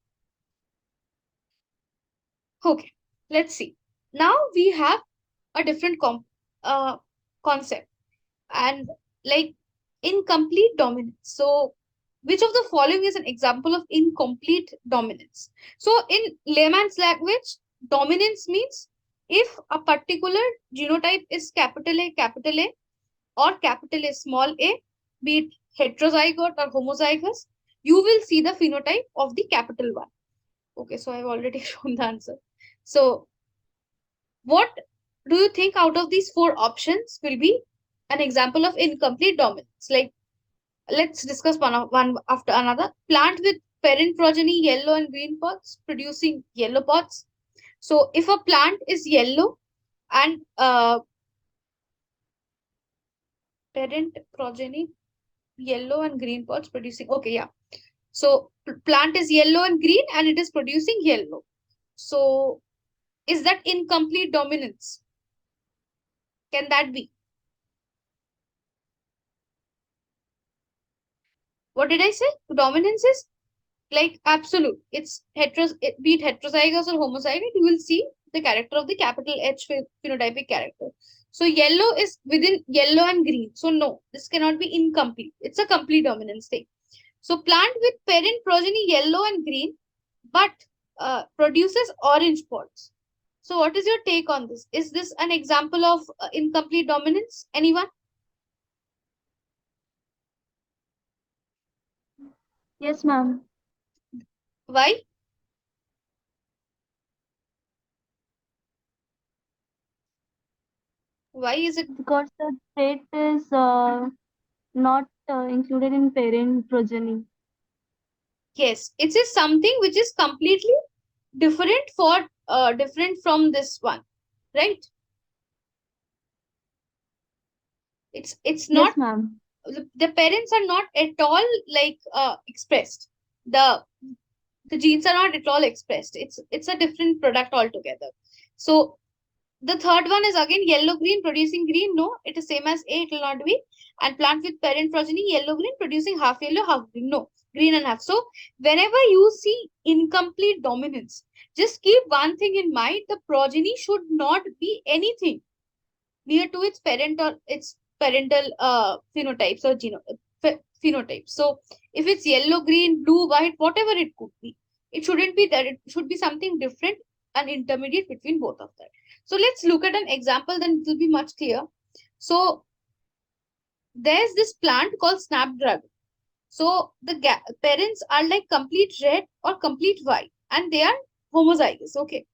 Okay. Let's see. Now we have a different concept and like incomplete dominance. So which of the following is an example of incomplete dominance? So in layman's language, dominance means if a particular genotype is capital A or capital A small a, be it heterozygote or homozygous, you will see the phenotype of the capital one. Okay, so I've already shown the answer. So what do you think out of these four options will be an example of incomplete dominance? Like, let's discuss one after another. Plant with parent progeny yellow and green pods producing yellow pods. So, if a plant is yellow and parent progeny yellow and green pods producing, okay, yeah. So, plant is yellow and green and it is producing yellow. So, is that incomplete dominance? Can that be? What did I say? Dominance is like absolute. It's be it heterozygous or homozygous, you will see the character of the capital H phenotypic character. So yellow is within yellow and green. So no, this cannot be incomplete. It's a complete dominance thing. So plant with parent progeny yellow and green, but produces orange pods. So what is your take on this? Is this an example of incomplete dominance? Anyone? Yes, ma'am. Why? Why is it? Because the trait is not included in parent progeny. Yes, it is something which is completely different from this one, right? It's not, Yes, ma'am. the parents are not at all like expressed. The The genes are not at all expressed. It's a different product altogether. So the third one is again yellow green producing green. No, it is same as A, it will not be. And plant with parent progeny yellow green producing half yellow, half green. No, green and half. So whenever you see incomplete dominance, just keep one thing in mind: the progeny should not be anything near to its parent or its parental phenotypes or phenotypes. So if it's yellow, green, blue, white, whatever it could be, it shouldn't be that. It should be something different and intermediate between both of that. So let's look at an example, then it will be much clear. So there's this plant called snapdragon. So the parents are like complete red or complete white, and they are homozygous. Okay.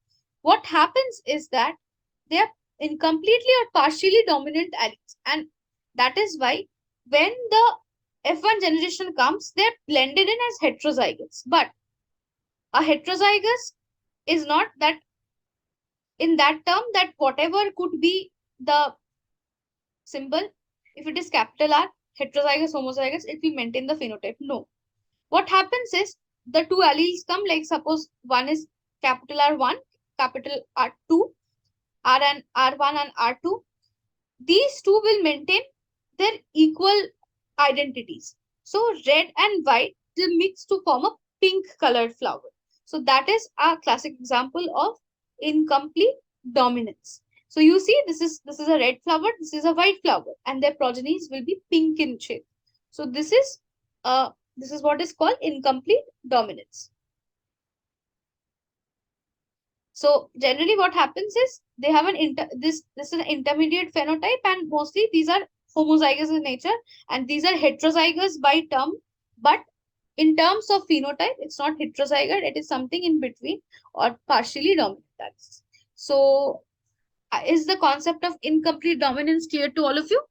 What happens is that they are incompletely or partially dominant alleles, and that is why when the F1 generation comes, they're blended in as heterozygotes. But a heterozygous is not that in that term that whatever could be the symbol, if it is capital R, heterozygous, homozygous, it will maintain the phenotype. No. What happens is the two alleles come, like suppose one is capital R1, capital R2, R and R1 and R2. These two will maintain their equal identities. So red and white will mix to form a pink colored flower. So that is a classic example of incomplete dominance. So you see, this is a red flower, this is a white flower, and their progenies will be pink in shape. So this is what is called incomplete dominance. So generally what happens is they have this is an intermediate phenotype, and mostly these are homozygous in nature, and these are heterozygous by term, but in terms of phenotype, it's not heterozygote, it is something in between or partially dominant. So is the concept of incomplete dominance clear to all of you?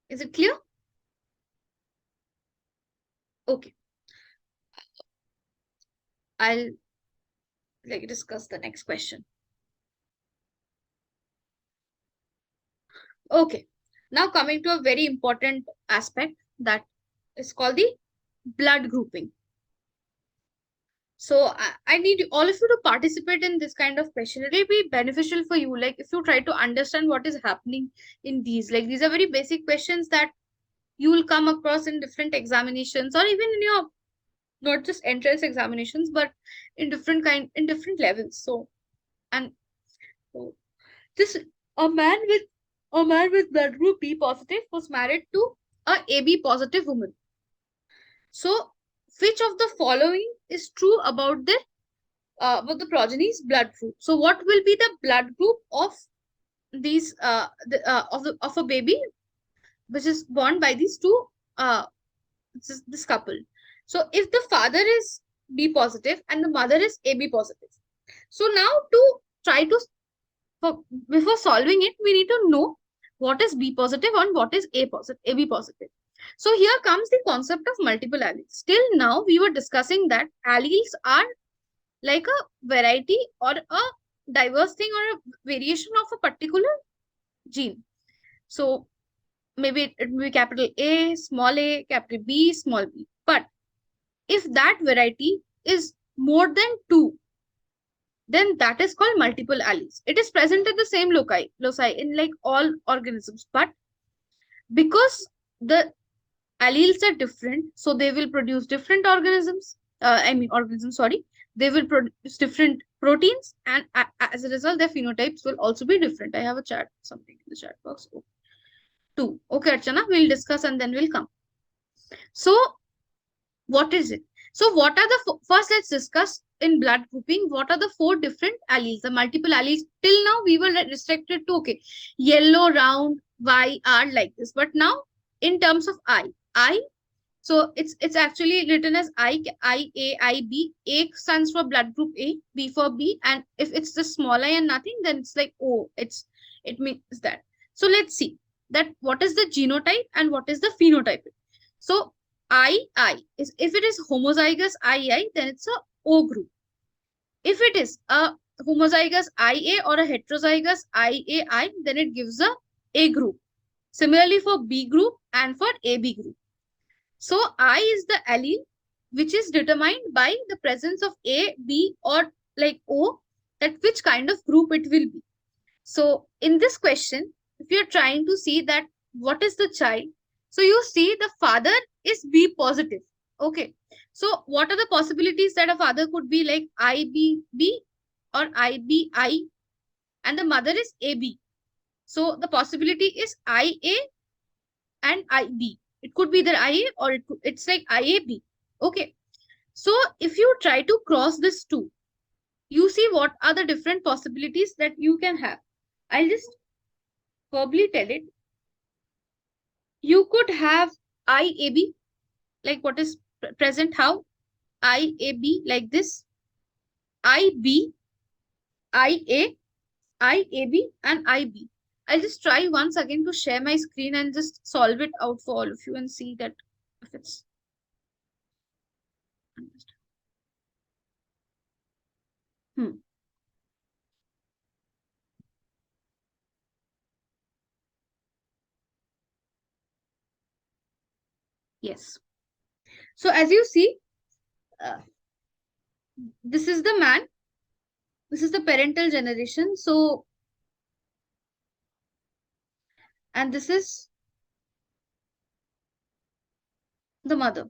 Is it clear? Okay. I'll discuss the next question. Okay. Now coming to a very important aspect that is called the blood grouping. So I need all of you to participate in this kind of question. It will be beneficial for you. Like if you try to understand what is happening in these, like these are very basic questions that you will come across in different examinations or even in your not just entrance examinations, but in different levels. So and so this a man with blood group B positive was married to a AB positive woman. So which of the following is true about the progeny's blood group? So what will be the blood group of these of a baby which is born by these two this couple? So if the father is B positive and the mother is AB positive, so now to try to before solving it, we need to know what is B positive and what is AB positive. So here comes the concept of multiple alleles. Till now, we were discussing that alleles are like a variety or a diverse thing or a variation of a particular gene. So maybe it will be capital A, capital B, small b. But if that variety is more than two, then that is called multiple alleles. It is present at the same loci in like all organisms, but because the alleles are different, so they will produce different organisms, sorry, they will produce different proteins, and as a result, their phenotypes will also be different. I have a chat, something in the chat box. Oh, two. Okay, Archana, we'll discuss and then we'll come. So, what is it? So, what are the first? Let's discuss in blood grouping. What are the four different alleles? The multiple alleles. Till now, we were restricted to okay, yellow, round, Y, R like this. But now, in terms of I, so it's actually written as I, A, I, B. A stands for blood group A, B for B, and if it's the small I and nothing, then it's like O. It means that. So let's see. that what is the genotype and what is the phenotype. So II is, if it is homozygous II, then it's a O group. If it is a homozygous IA or a heterozygous IAI, then it gives a group. Similarly for B group and for AB group. So I is the allele which is determined by the presence of A, B, or like O, that which kind of group it will be. So in this question, if you're trying to see that what is the child, so you see the father is B positive. Okay. So what are the possibilities that a father could be like IBB or IBI, and the mother is AB. So the possibility is IA and IB. It could be either IA or it's like IAB. Okay. So if you try to cross this two, you see what are the different possibilities that you can have. I'll just verbally tell it. You could have IAB, like what is present, how IAB like this, IB, IA, IAB, and IB. I'll just try once again to share my screen and just solve it out for all of you and see that if it's understood. Hmm. Yes. So as you see, uh, this is the man. This is the parental generation. So, and this is the mother.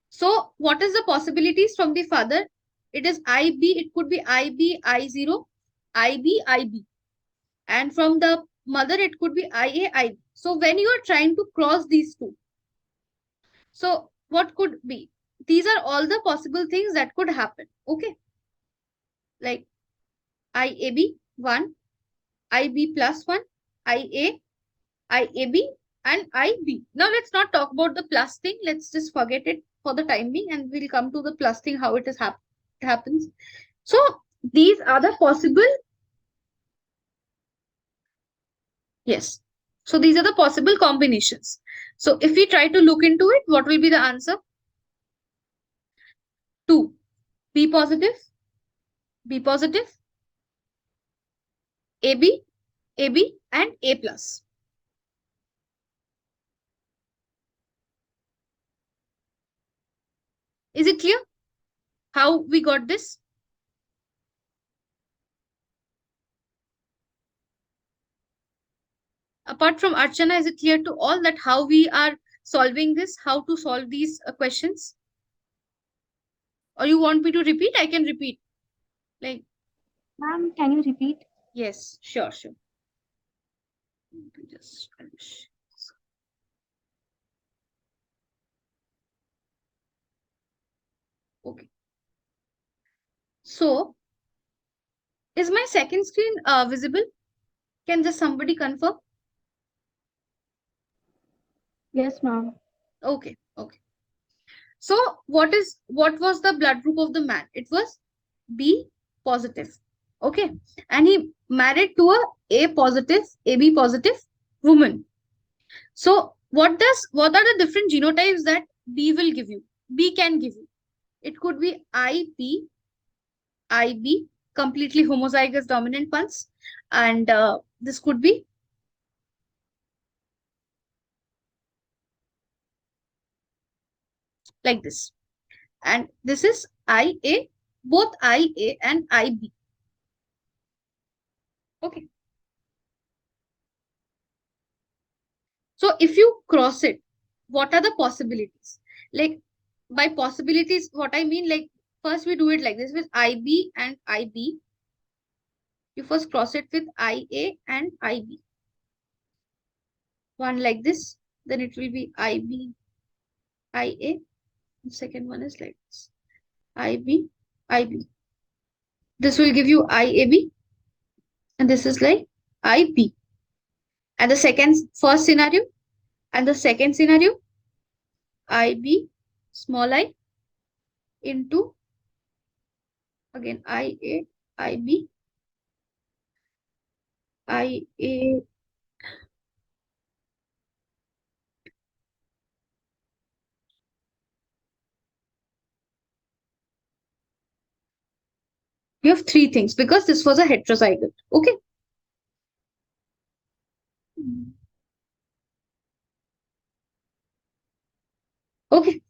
So what is the possibilities from the father? It is IB. It could be IB, I0, IB, IB. And from the mother, it could be IA, IB. So when you are trying to cross these two, so what could be? These are all the possible things that could happen. Okay. Like IAB 1, IB plus 1, IA, IAB, and IB. Now let's not talk about the plus thing. Let's just forget it for the time being, and we'll come to the plus thing, how it is happens. So these are the possible, yes. So these are the possible combinations. So if we try to look into it, what will be the answer? 2. B positive, B positive, AB, AB, and A plus. Is it clear how we got this? Apart from Archana, is it clear to all that how we are solving this, how to solve these questions? Or you want me to repeat? I can repeat. Like, Ma'am, can you repeat? yes, sure, sure. Just okay. So, is my second screen visible? Can just somebody confirm? Yes, ma'am. Okay, okay. So, what was the blood group of the man? It was B positive. Okay, and he married to A positive, AB positive woman. So, what are the different genotypes that B will give you? B can give you. It could be IB, IB, completely homozygous dominant pulse, and this could be like this, and this is IA, both IA and IB. Okay. So if you cross it, what are the possibilities? Like by possibilities, what I mean, like first we do it like this with IB and IB. You first cross it with IA and IB. One like this, then it will be IB, IA. The second one is like this, IB, IB. This will give you IAB, and this is like IB. And the first scenario, and the second scenario, IB, small I, into again IA, IB, IA, You have three things because this was a heterozygote. Okay. Okay.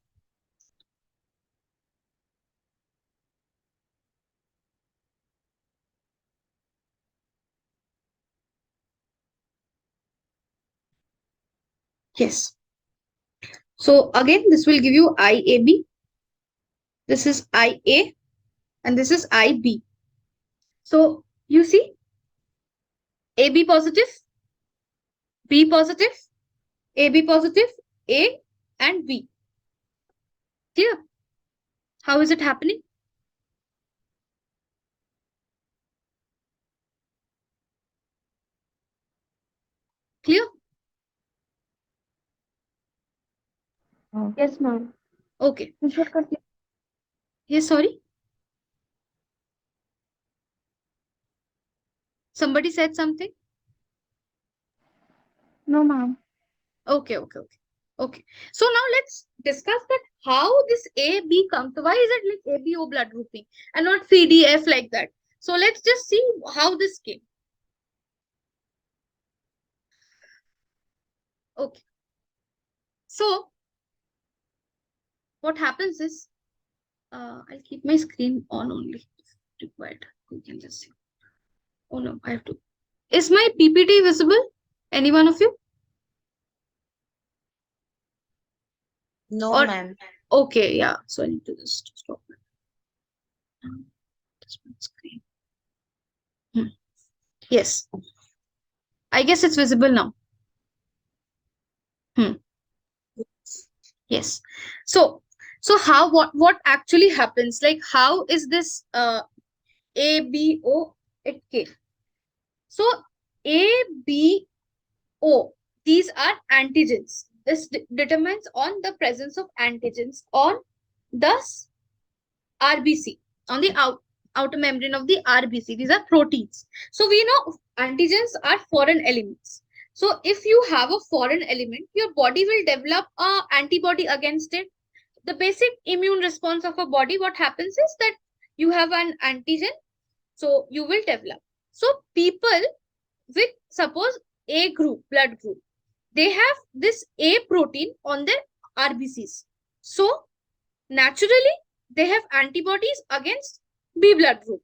Yes. So again, this will give you IAB. This is IA and this is IB. So you see AB positive, B positive, AB positive, A and B. Clear? How is it happening? Clear? Yes, ma'am. Okay. Yes, sorry. Somebody said something? No, ma'am. Okay. Okay. So now let's discuss that how this A, B comes. Why is it like ABO blood grouping and not CDF like that? So let's just see how this came. Okay. So what happens is, I'll keep my screen on only if required. You can just see. Oh no, I have to. Is my PPT visible? Any one of you? No, Or ma'am. okay, yeah. So I need to just stop it. This one screen. Yes, I guess it's visible now. Hmm. Yes. So, so how what actually happens? Like, how is this ABO it came? So ABO, these are antigens. This determines on the presence of antigens on the RBC, on the outer membrane of the RBC. These are proteins. So we know antigens are foreign elements. So if you have a foreign element, your body will develop a antibody against it. The basic immune response of a body, what happens is that you have an antigen, so you will develop. So people with suppose A group, blood group, they have this A protein on their RBCs. So naturally, they have antibodies against B blood group,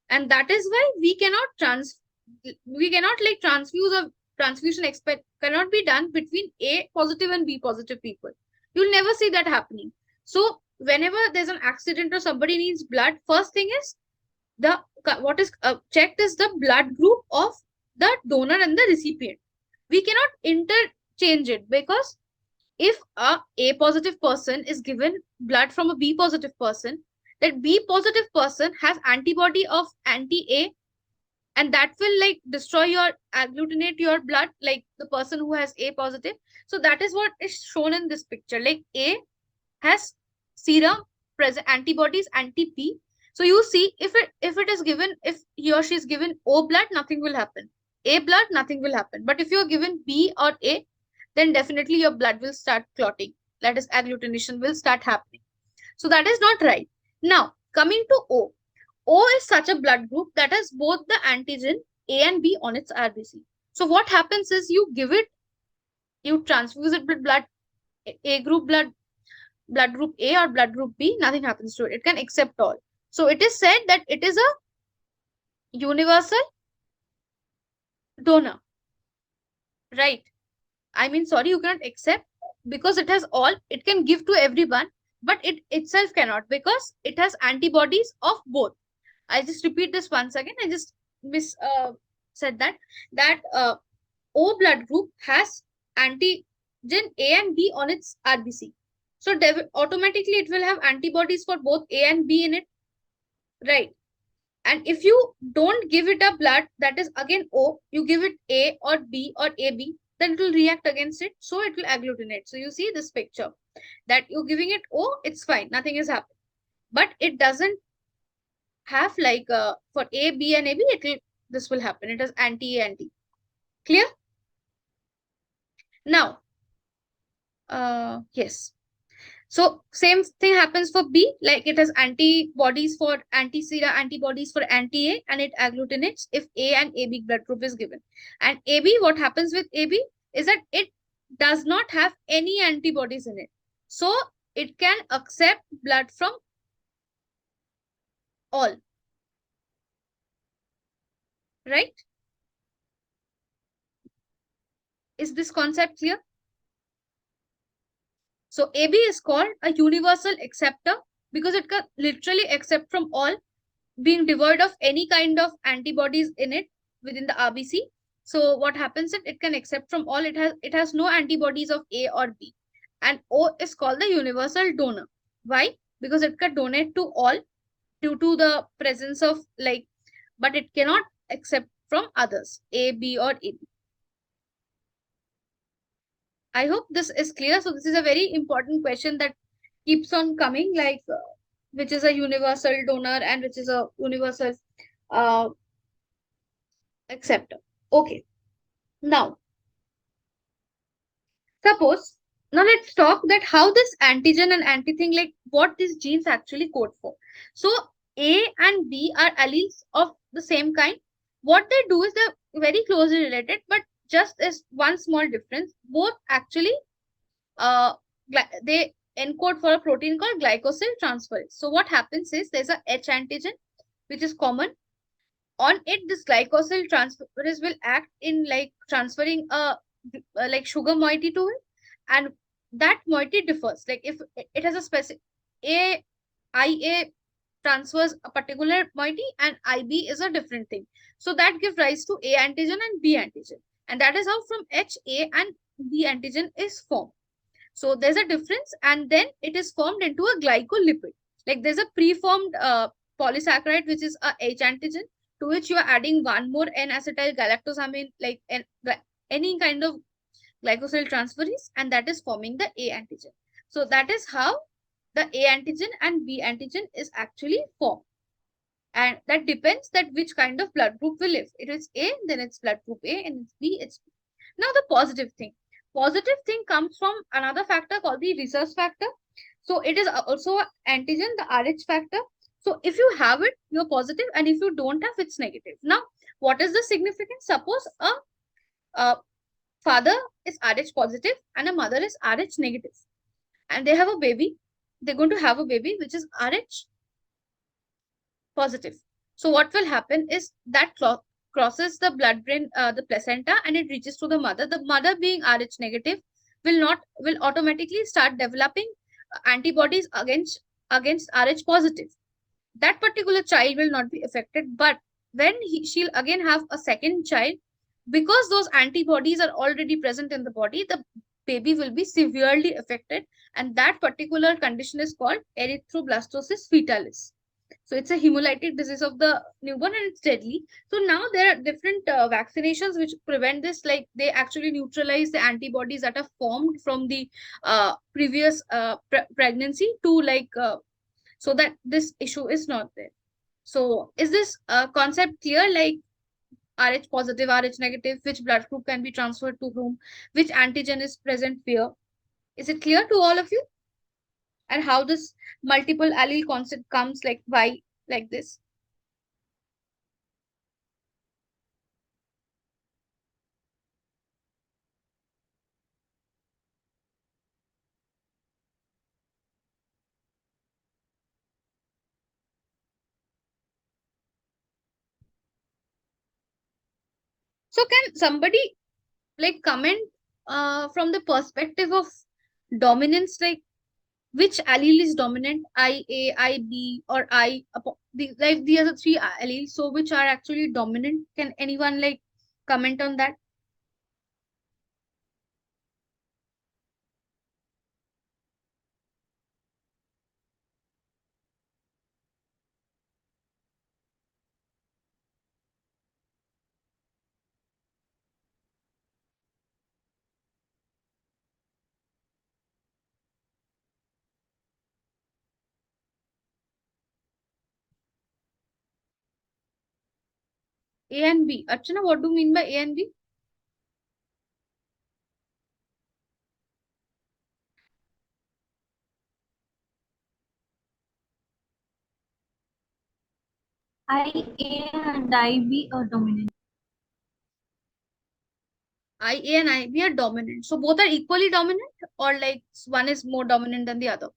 and that is why we cannot like transfuse or transfusion expect cannot be done between A positive and B positive people. You'll never see that happening. So whenever there's an accident or somebody needs blood, first thing is the what is checked is the blood group of the donor and the recipient. We cannot interchange it because if a positive person is given blood from a B positive person, that B positive person has antibody of anti-A, and that will like destroy your agglutinate your blood, like the person who has A positive. So that is what is shown in this picture. Like A has serum present antibodies anti-B. So you see if it is given, if he or she is given O blood, nothing will happen. A blood, nothing will happen. But if you are given B or A, then definitely your blood will start clotting. That is, agglutination will start happening. So that is not right. Now, coming to O. O is such a blood group that has both the antigen A and B on its RBC. So what happens is you give it, you transfuse it with blood, A group blood group A or blood group B, nothing happens to it. It can accept all. So it is said that it is a universal donor, right? I mean, sorry, you cannot accept because it has all, it can give to everyone, but it itself cannot because it has antibodies of both. I just repeat this once again. I just said that O blood group has antigen A and B on its RBC. So automatically it will have antibodies for both A and B in it, right? And if you don't give it a blood that is again O, you give it A or B or AB, then it will react against it. So it will agglutinate. So you see this picture that you're giving it O, it's fine, nothing is happening. But it doesn't have like for A, B, and AB, this will happen. It has anti-A, anti. Clear? Now, yes. So same thing happens for B, like it has antibodies for anti-sera antibodies for anti-A, and it agglutinates if A and AB blood group is given. And AB, what happens with AB is that it does not have any antibodies in it. So it can accept blood from all, right? Is this concept clear? So AB is called a universal acceptor because it can literally accept from all, being devoid of any kind of antibodies in it within the RBC. So what happens is it can accept from all. It has no antibodies of A or B. And O is called the universal donor. Why? Because it can donate to all due to the presence of like, but it cannot accept from others, A, B, or AB. I hope this is clear. So this is a very important question that keeps on coming, like which is a universal donor and which is a universal uh, acceptor. Okay. Now, suppose, now let's talk that how this antigen and anti-thing, like what these genes actually code for. So A and B are alleles of the same kind. What they do is they're very closely related, but just is one small difference. Both actually they encode for a protein called glycosyl transferase. So what happens is there's a H antigen which is common. On it, this glycosyl transferase will act in like transferring a like sugar moiety to it, and that moiety differs. Like if it has a specific a IA transfers a particular moiety and IB is a different thing. So that gives rise to A antigen and B antigen. And that is how from HA and B antigen is formed. So there's a difference, and then it is formed into a glycolipid. Like there's a preformed polysaccharide, which is a H antigen, to which you are adding one more N-acetyl galactosamine, like any kind of glycosyl transferase, and that is forming the A antigen. So that is how the A antigen and B antigen is actually formed. And that depends that which kind of blood group will live. It is A, then it's blood group A, and it's B, it's B. Now the positive thing. Positive thing comes from another factor called the resource factor. So it is also antigen, the RH factor. So if you have it, you're positive, and if you don't have, it's negative. Now, what is the significance? Suppose a father is RH positive and a mother is RH negative, and they have a baby. They're going to have a baby which is RH positive. So what will happen is that crosses the blood-brain, the placenta, and it reaches to the mother. The mother, being Rh negative, will automatically start developing antibodies against Rh positive. That particular child will not be affected, but when she'll again have a second child, because those antibodies are already present in the body, the baby will be severely affected, and that particular condition is called erythroblastosis fetalis. So it's a hemolytic disease of the newborn and it's deadly. So now there are different vaccinations which prevent this. Like they actually neutralize the antibodies that are formed from the previous pregnancy to so that this issue is not there. So is this concept clear? Like Rh positive, Rh negative, which blood group can be transferred to whom, which antigen is present where? Is it clear to all of you? And how this multiple allele concept comes, like why like this? So can somebody like comment from the perspective of dominance, like which allele is dominant, IA, IB, or like the other three alleles, so which are actually dominant? Can anyone like comment on that? A and B. Archana, what do you mean by A and B? IA and IB are dominant. IA and IB are dominant. So both are equally dominant, or like one is more dominant than the other?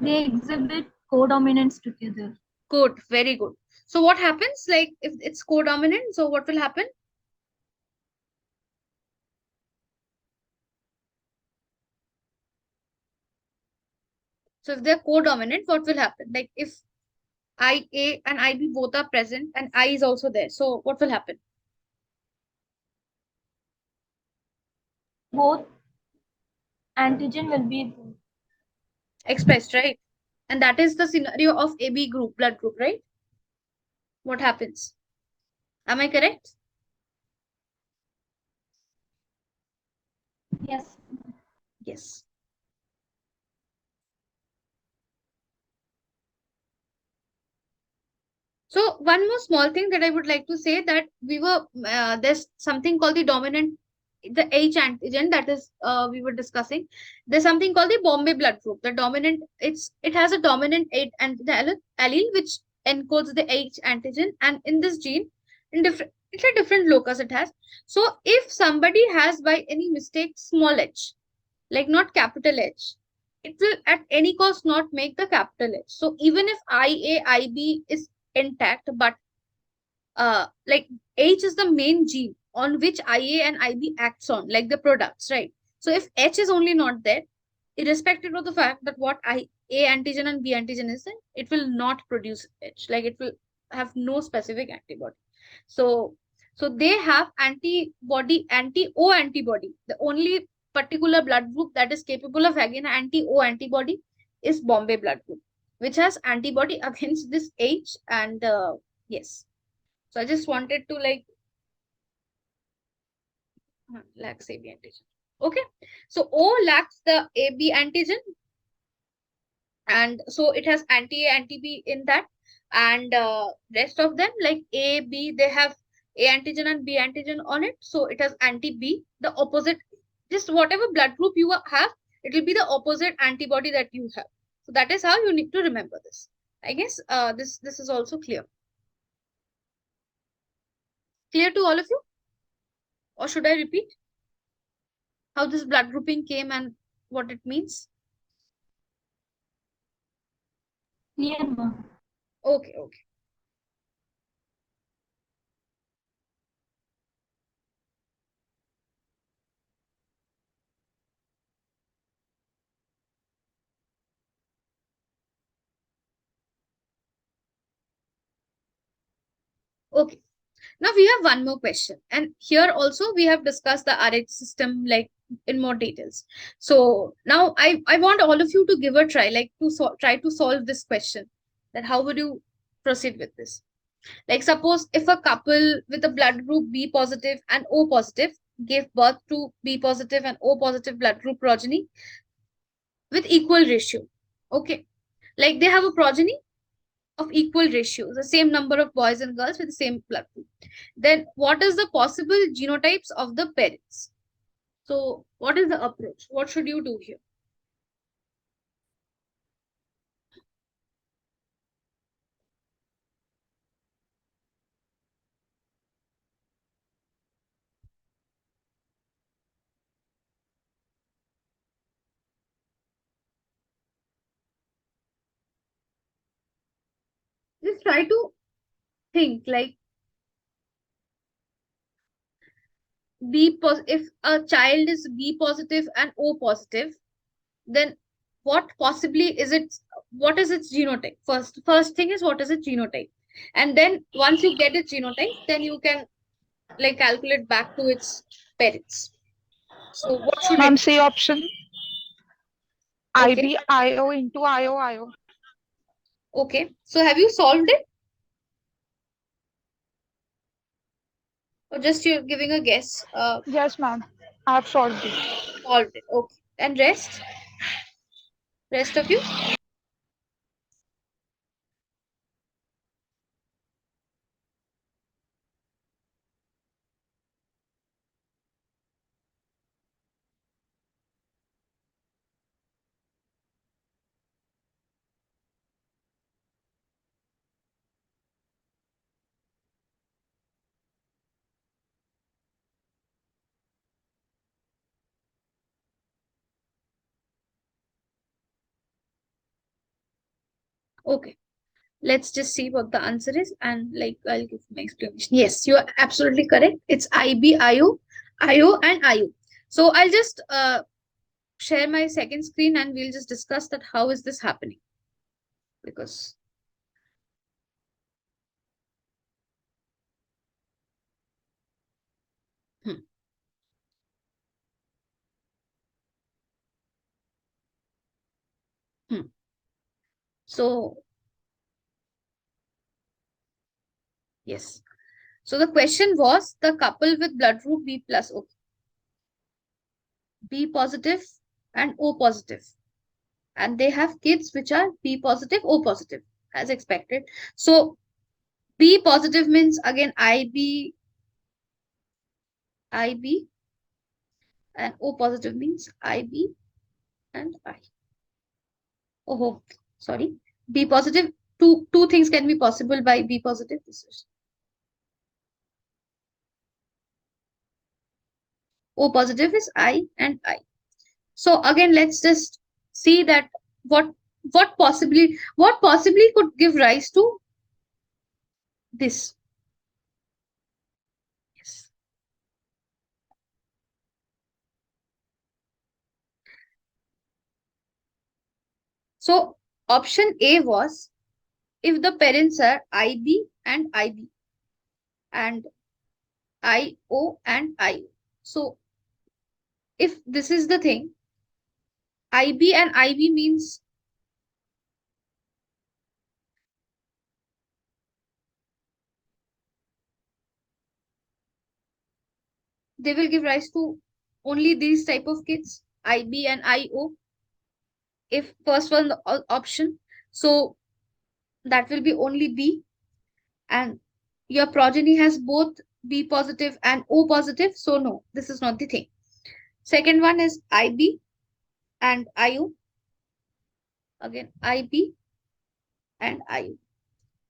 They exhibit codominance together. Good, very good. So what happens, like if it's codominant, so what will happen? So if they're codominant, what will happen? Like if IA and IB both are present and I is also there, so what will happen? Both antigen will be Expressed, right? And that is the scenario of AB group, blood group, right? What happens? Am I correct? yes. Yes. So one more small thing that I would like to say, that there's something called the dominant, the H antigen, that is we were discussing. There's something called the Bombay blood group. The dominant, it has a dominant H allele which encodes the H antigen, and in this gene, in different, it's a different locus it has. So if somebody has by any mistake small h, like not capital H, it will at any cost not make the capital H. So even if IAIB is intact, but like H is the main gene on which IA and IB acts on, like the products, right? So if H is only not there, irrespective of the fact that what A antigen and B antigen is there, it will not produce H. Like it will have no specific antibody. So so they have antibody, anti-O antibody. The only particular blood group that is capable of having an anti-O antibody is Bombay blood group, which has antibody against this H and yes. So I just wanted to like lacks AB antigen. Okay. So O lacks the AB antigen, and so it has anti-A, anti-B in that, and rest of them like A, B, they have A antigen and B antigen on it. So it has anti-B, the opposite. Just whatever blood group you have, it will be the opposite antibody that you have. So that is how you need to remember this. I guess this is also clear. Clear to all of you, or should I repeat how this blood grouping came and what it means? Clear, ma'am. Okay, okay. Okay. Now we have one more question. And here also we have discussed the RH system like in more details. So now I want all of you to give a try, like to try to solve this question. That how would you proceed with this? Like suppose if a couple with a blood group B positive and O positive gave birth to B positive and O positive blood group progeny with equal ratio. Okay. Like they have a progeny of equal ratio, the same number of boys and girls with the same blood group. Then what is the possible genotypes of the parents? So what is the approach? What should you do here? Just try to think like if a child is B positive and O positive, then what possibly is it, what is its genotype? First thing is what is its genotype? And then once you get its genotype, then you can like calculate back to its parents. So what should Ma'am, it be? C option. Okay. IBIO into IOIO. Okay. So have you solved it, or just you're giving a guess? Yes, ma'am. I have solved it. Solved it. Okay. And rest of you? Okay. Let's just see what the answer is, and like I'll give my explanation. Yes, you are absolutely correct. It's IB, IO, and IU. So I'll just share my second screen and we'll just discuss that how is this happening. Because hmm, hmm. So yes. So the question was the couple with blood group B plus O, B positive and O positive, and they have kids which are B positive, O positive, as expected. So B positive means again IB, and O positive means IB and I. Oh, sorry. B positive. Two things can be possible by B positive. This is O positive is I and I. So again, let's just see that what what possibly could give rise to this. Yes. So option A was if the parents are IB and IB and IO and IO. So if this is the thing, IB and IB means they will give rise to only these type of kids, IB and IO, if first one the option. So that will be only B, and your progeny has both B positive and O positive. So no, this is not the thing. Second one is IB and IO. Again, IB and IO.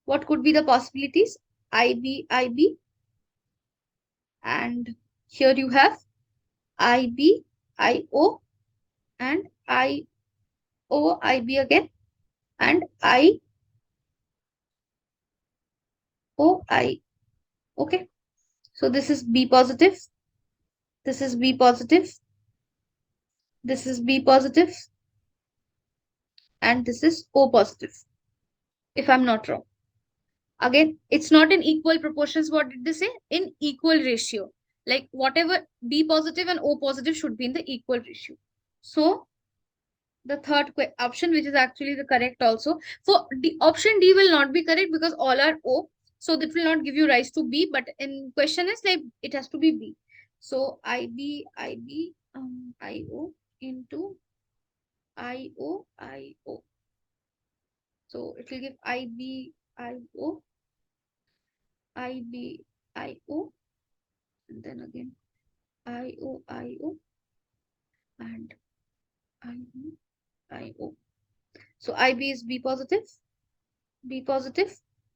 What could be the possibilities? IB, IB, and here you have IB, IO, and IO, IB again, and IO, I. Okay. So this is B positive, this is B positive, this is B positive, and this is O positive, if I'm not wrong. Again, it's not in equal proportions. What did they say? In equal ratio. Like whatever B positive and O positive should be in the equal ratio. So the third option, which is actually the correct also. So option D will not be correct because all are O. So that will not give you rise to B. But in question is like it has to be B. So IB, IO into IO. So it will give IO, and then again IO, and IO. So IB is B positive,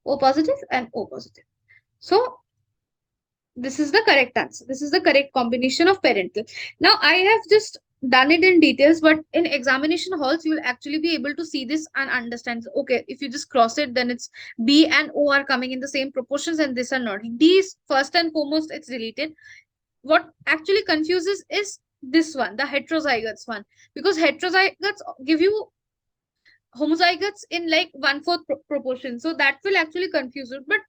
O positive, and O positive. So this is the correct answer. This is the correct combination of parental. Now I have just done it in details, but in examination halls, you will actually be able to see this and understand. Okay, if you just cross it, then it's B and O are coming in the same proportions and this are not. D is first and foremost, it's deleted. What actually confuses is this one, the heterozygotes one, because heterozygotes give you homozygotes in like 1/4 proportion. So that will actually confuse you. But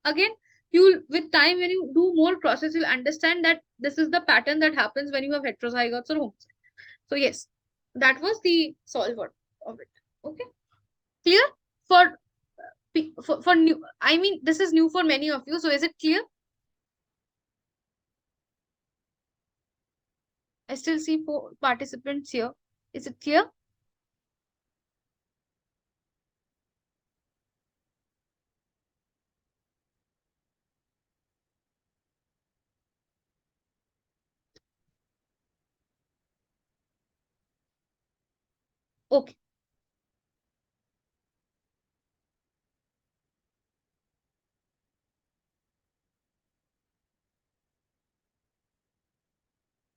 again, you'll with time when you do more process, you'll understand that this is the pattern that happens when you have heterozygotes or homozygotes. So yes, that was the solver of it. Okay, clear for for new. I mean, this is new for many of you. So is it clear? I still see 4 participants here. Is it clear? Okay.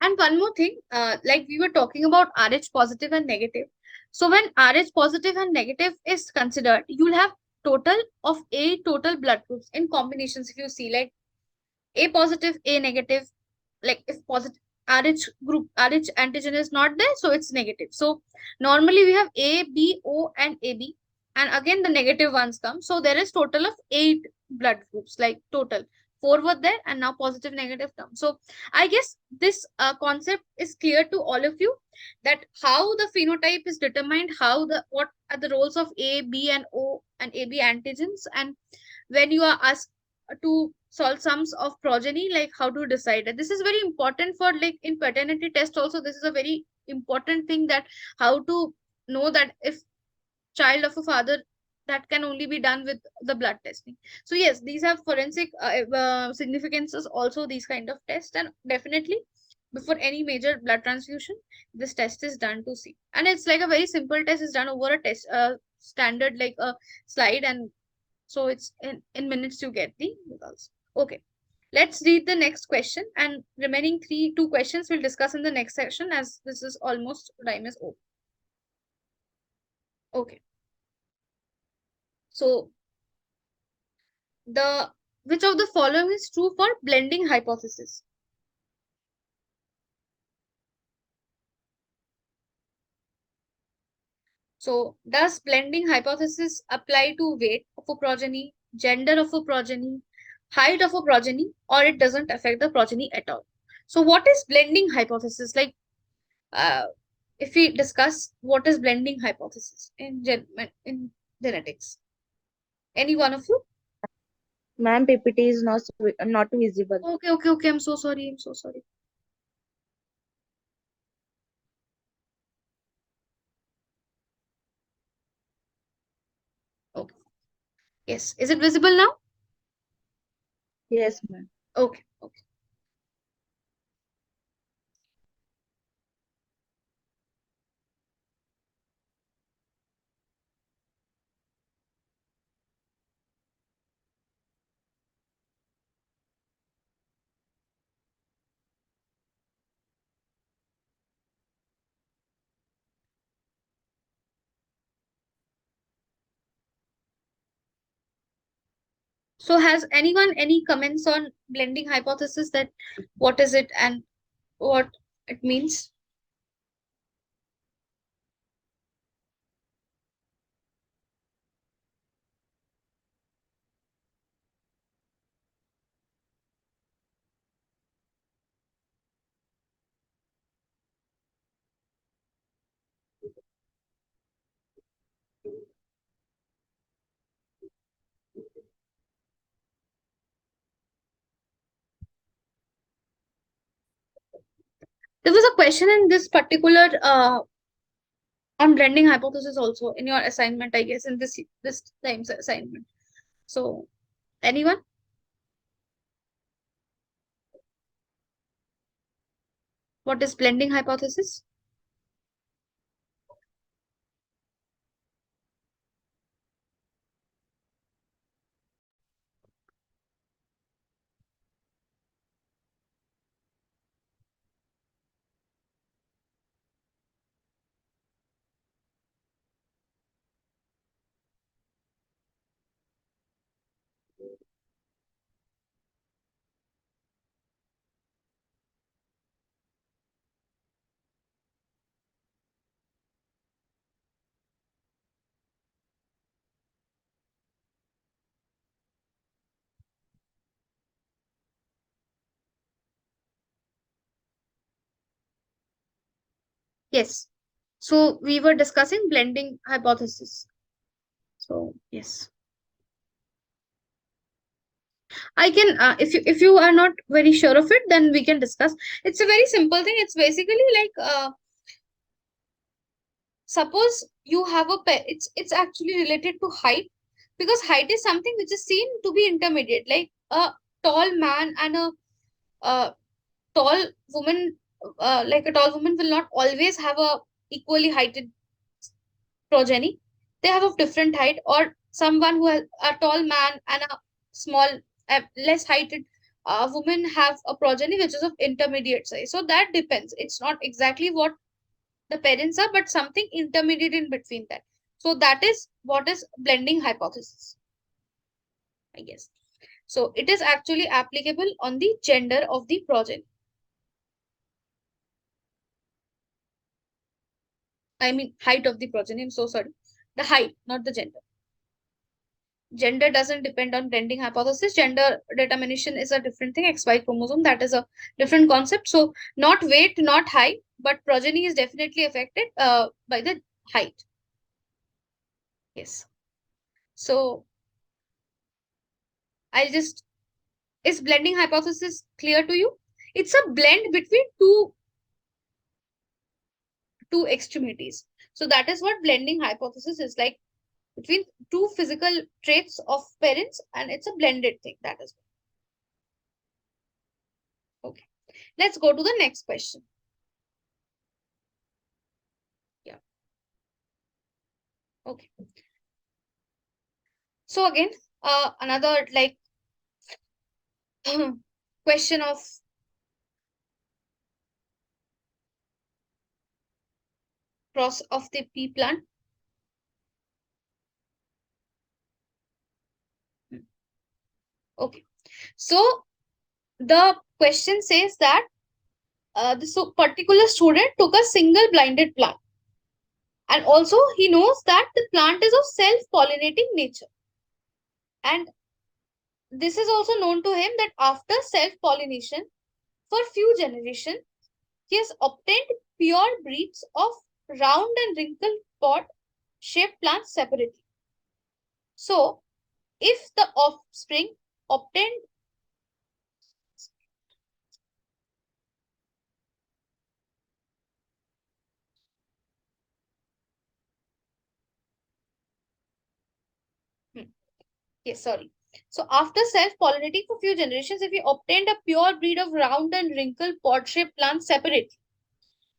And one more thing, like we were talking about Rh positive and negative. So when Rh positive and negative is considered, you'll have total of A total blood groups in combinations. If you see like A positive, A negative, like if positive Rh group, Rh antigen is not there, so it's negative. So normally we have A, B, O, and AB, and again the negative ones come. So there is total of 8 blood groups, like total. 4 were there, and now positive, negative come. So I guess this concept is clear to all of you, that how the phenotype is determined, how the what are the roles of A, B, and O and AB antigens, and when you are asked to solve sums of progeny, like how to decide it. This is very important for like in paternity test also. This is a very important thing, that how to know that if child of a father, that can only be done with the blood testing. So yes, these have forensic significances also, these kind of tests, and definitely before any major blood transfusion this test is done to see. And it's like a very simple test, is done over a test standard like a slide, and so it's in minutes you get the results. Okay, let's read the next question, and remaining two questions we'll discuss in the next section, as this is almost time is over. Okay, so the which of the following is true for blending hypothesis? So does blending hypothesis apply to weight of a progeny, gender of a progeny, height of a progeny, or it doesn't affect the progeny at all? So what is blending hypothesis? Like uh, if we discuss what is blending hypothesis in genetics, any one of you? Ma'am, PPT is not visible. Okay, I'm so sorry, I'm so sorry. Okay, yes, is it visible now? Yes, ma'am. Okay. So has anyone any comments on blending hypothesis, that what is it and what it means? There was a question in this particular on blending hypothesis also in your assignment, I guess, in this time's assignment. So anyone? What is blending hypothesis? Yes. So we were discussing blending hypothesis. So yes, I can. If you are not very sure of it, then we can discuss. It's a very simple thing. It's basically like suppose you have a pair. It's actually related to height, because height is something which is seen to be intermediate. Like a tall man and a tall woman, like a tall woman will not always have a equally heighted progeny. They have a different height, or someone who has a tall man and a small, less heighted woman have a progeny which is of intermediate size. So that depends. It's not exactly what the parents are, but something intermediate in between that. So that is what is blending hypothesis, I guess. So it is actually applicable on the gender of the progeny. I mean height of the progeny. I'm so sorry. The height, not the gender. Gender doesn't depend on blending hypothesis. Gender determination is a different thing. XY chromosome, that is a different concept. So not weight, not height, but progeny is definitely affected by the height. Yes. So I'll just, is blending hypothesis clear to you? It's a blend between two extremities. So that is what blending hypothesis is, like between two physical traits of parents, and it's a blended thing. That is okay. Let's go to the next question. Yeah. Okay. So again, another like question of the pea plant. Okay. So the question says that this particular student took a single blinded plant, and also he knows that the plant is of self-pollinating nature, and this is also known to him that after self-pollination for few generations, he has obtained pure breeds of round and wrinkled pod shaped plants separately. So, if the offspring obtained, hmm, yes, sorry. So, after self-pollinating for few generations, if he obtained a pure breed of round and wrinkled pod shaped plants separately,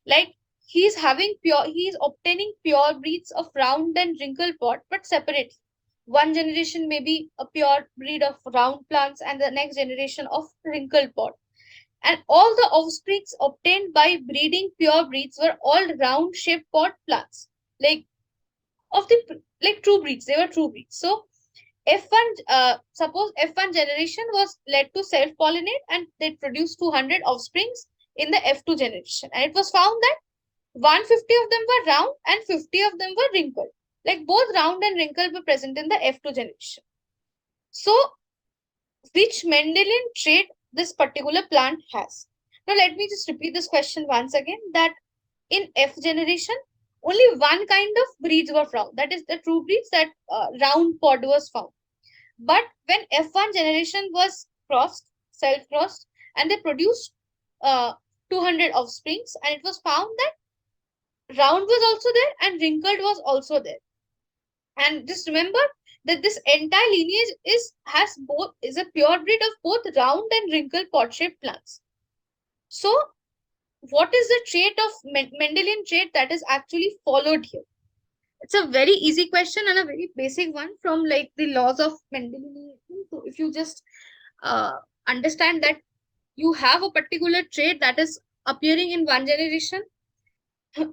like he's obtaining pure breeds of round and wrinkled pod, but separately. One generation may be a pure breed of round plants, and the next generation of wrinkled pod. And all the offsprings obtained by breeding pure breeds were all round shaped pod plants. Like of the like true breeds, they were true breeds. So F1, suppose F1 generation was led to self-pollinate and they produced 200 offsprings in the F2 generation. And it was found that 150 of them were round and 50 of them were wrinkled. Like both round and wrinkled were present in the F2 generation. So, which Mendelian trait this particular plant has? Now, let me just repeat this question once again, that in F generation, only one kind of breeds were found. That is the true breeds, that round pod was found. But when F1 generation was crossed, self-crossed, and they produced uh, 200 offsprings, and it was found that round was also there and wrinkled was also there. And just remember that this entire lineage is a pure breed of both round and wrinkled pod-shaped plants. So, what is the trait of Mendelian trait that is actually followed here? It's a very easy question and a very basic one from like the laws of Mendelian. So, if you just uh, understand that you have a particular trait that is appearing in one generation,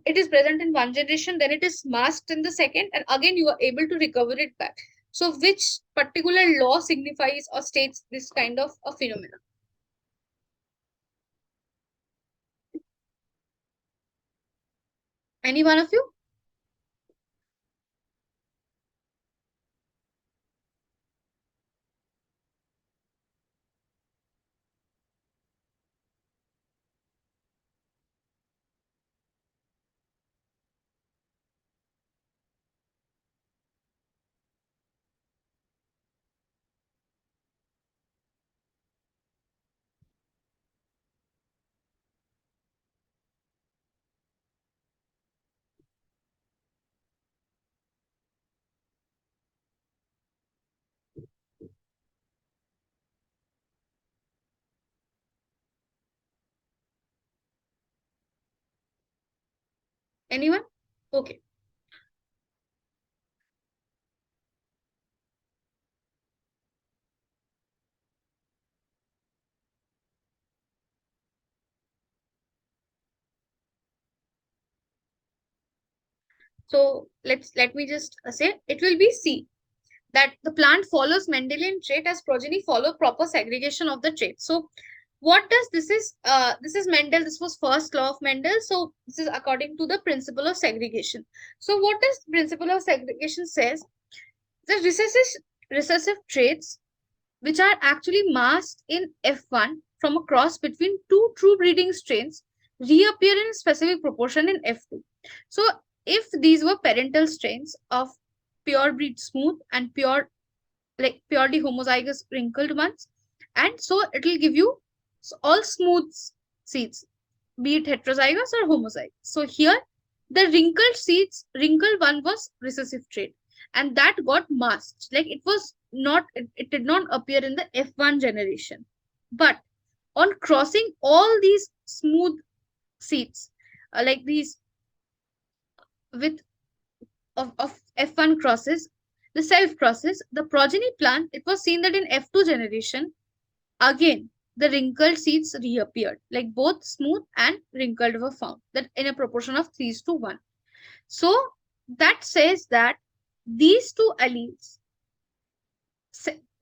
it is present in one generation, then it is masked in the second, and again you are able to recover it back. So, which particular law signifies or states this kind of a phenomenon? Any one of you? Anyone? Okay. So let me just say it will be C, that the plant follows Mendelian trait as progeny follow proper segregation of the trait. So what does this is Mendel, this was first law of Mendel. So this is according to the principle of segregation. So what does principle of segregation says? The recessive traits which are actually masked in F1 from a cross between two true breeding strains reappear in specific proportion in F2. So if these were parental strains of pure breed smooth and like purely homozygous wrinkled ones, and so it will give you all smooth seeds, be it heterozygous or homozygous. So here the wrinkled seeds, wrinkled one was recessive trait, and that got masked. Like it was not, it did not appear in the F1 generation. But on crossing all these smooth seeds, like these with of F1 crosses, the self crosses, the progeny plant, it was seen that in F2 generation, again, the wrinkled seeds reappeared, like both smooth and wrinkled were found, that in a proportion of 3:1. So that says that these two alleles,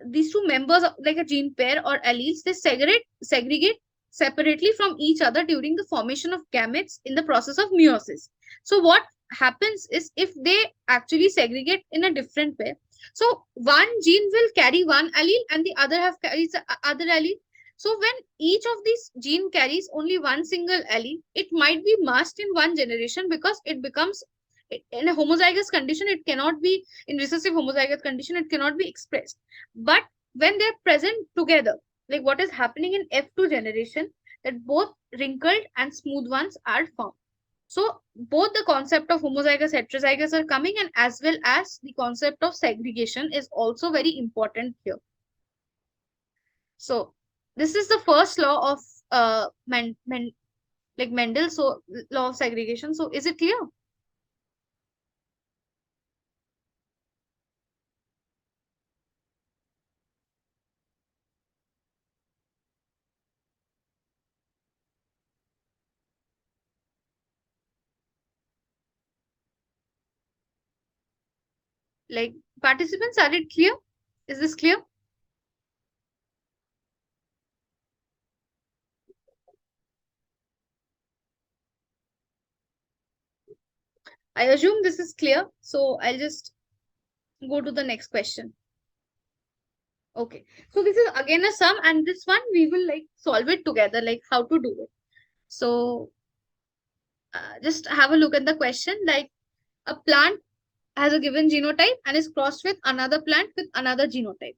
these two members of like a gene pair or alleles, they segregate separately from each other during the formation of gametes in the process of meiosis. So what happens is if they actually segregate in a different way, so one gene will carry one allele and the other have carries the other allele. So when each of these gene carries only one single allele, it might be masked in one generation because it becomes in a homozygous condition, it cannot be in recessive homozygous condition, it cannot be expressed. But when they're present together, like what is happening in F2 generation, that both wrinkled and smooth ones are found. So both the concept of homozygous, heterozygous are coming, and as well as the concept of segregation is also very important here. So this is the first law of like Mendel, so law of segregation. So is it clear? Like participants, are it clear? Is this clear? I assume this is clear. So I'll just go to the next question. Okay. So this is again a sum, and this one we will like solve it together, like how to do it. So just have a look at the question. Like a plant has a given genotype and is crossed with another plant with another genotype.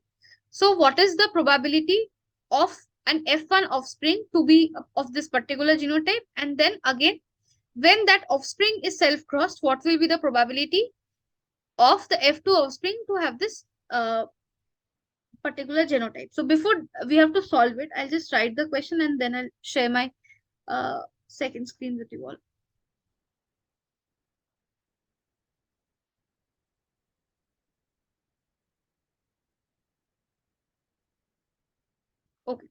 So what is the probability of an F1 offspring to be of this particular genotype? And then again, when that offspring is self-crossed, what will be the probability of the F2 offspring to have this particular genotype? So before we have to solve it, I'll just write the question and then I'll share my second screen with you all. Okay.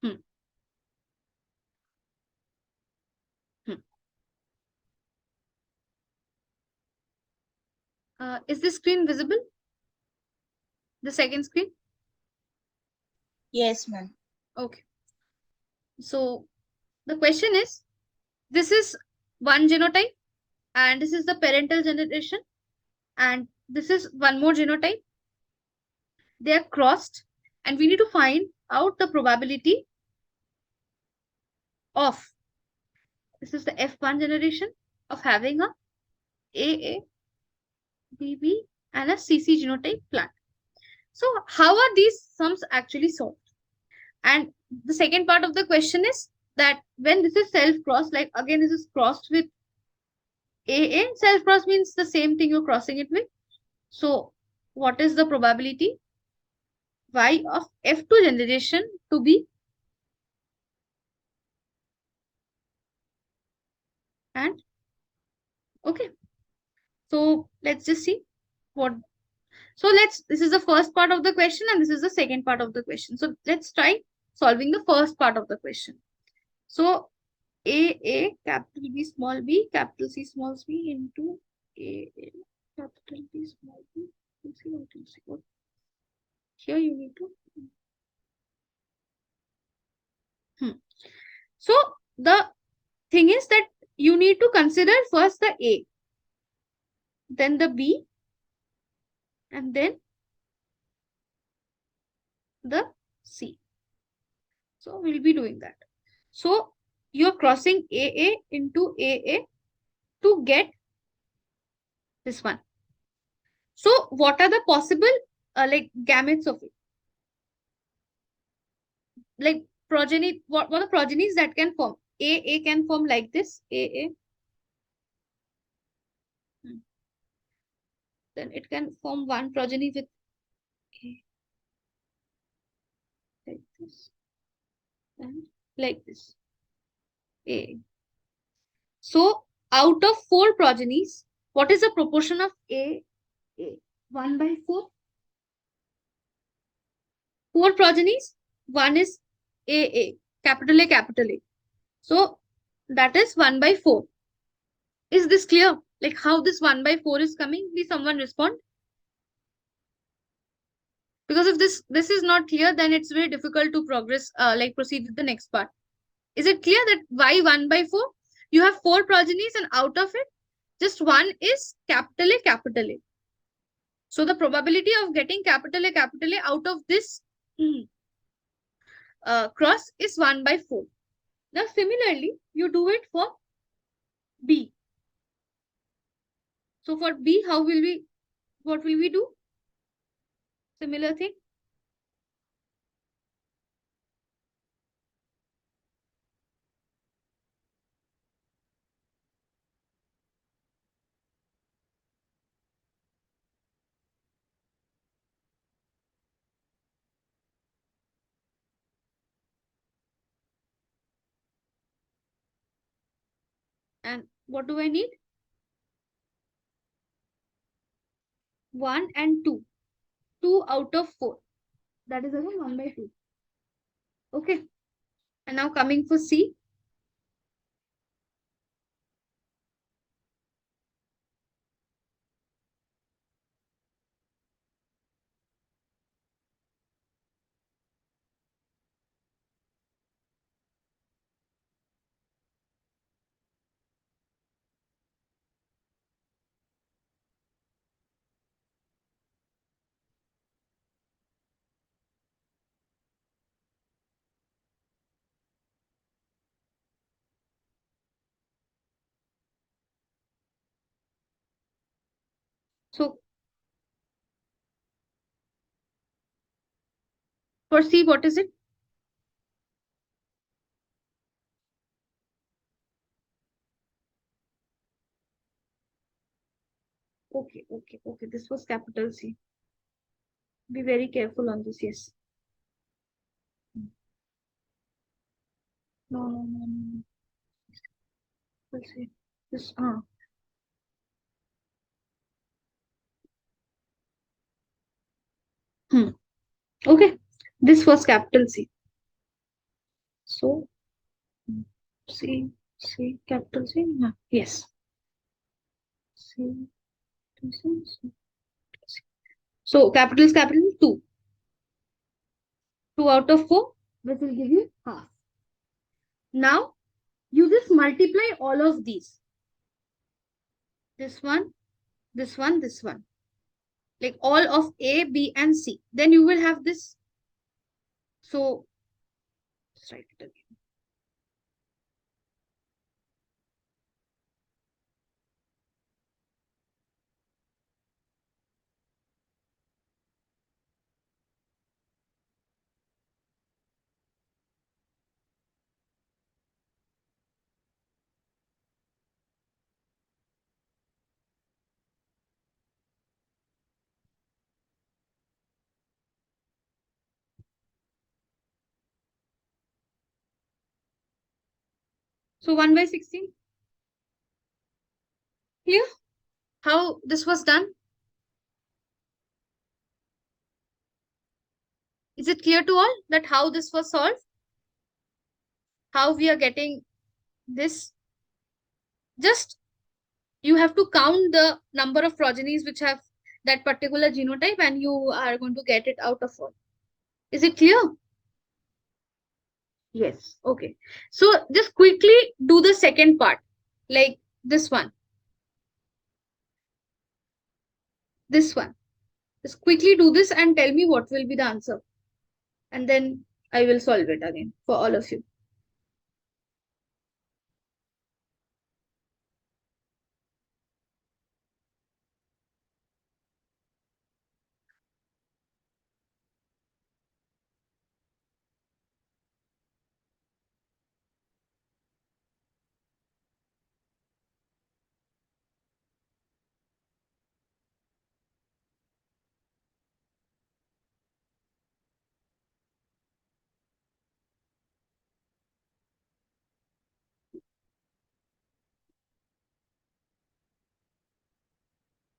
Hmm. Hmm. Is this screen visible? The second screen? Yes, ma'am. Okay. So the question is, this is one genotype and this is the parental generation and this is one more genotype. They are crossed and we need to find out the probability of, this is the F1 generation, of having a AA, BB and a CC genotype plant. So how are these sums actually solved? And the second part of the question is that when this is self-crossed, like again this is crossed with AA, self-cross means the same thing you're crossing it with. So what is the probability Y of F2 generation to be, and Okay. So let's just see what. So this is the first part of the question and this is the second part of the question. So let's try solving the first part of the question. So A, capital B, small b, capital C, small c into A, capital B, small b, C, what you see. What? Here you need to. So the thing is that you need to consider first the A, then the B, and then the C. So we'll be doing that. So you're crossing AA into AA to get this one. So what are the possible like gametes of it? Like progeny, what are the progenies that can form? AA can form like this, AA. Then it can form one progeny with A like this and like this, A. So out of 4 progenies, what is the proportion of A? 1 by 4. 4 progenies, 1 is AA, capital A, capital A. So that is 1 by 4. Is this clear? Like how this 1 by 4 is coming? Please someone respond. Because if this is not clear, then it's very difficult to progress, like proceed with the next part. Is it clear that why 1 by 4? You have 4 progenies and out of it, just one is capital A, capital A. So the probability of getting capital A out of this cross is 1 by 4. Now similarly, you do it for B. So for B, what will we do? Similar thing. And what do I need? 1 and 2. 2 out of 4. That is again 1 by 2. Okay. And now coming for C. So for C, what is it? Okay. This was capital C. Be very careful on this. Yes. No. Let's see. This. Okay. This was capital C. So C, capital C. Yes. C, C. So capital is capital 2. 2 out of 4, which will give you half. Now you just multiply all of these. This one, this one, this one. Like all of A, B, and C. Then you will have this. So let's write it again. So 1 by 16. Clear? How this was done? Is it clear to all that how this was solved? How we are getting this? Just you have to count the number of progenies which have that particular genotype and you are going to get it out of all. Is it clear? Yes. Okay. So just quickly do the second part, like this one. This one. Just quickly do this and tell me what will be the answer. And then I will solve it again for all of you.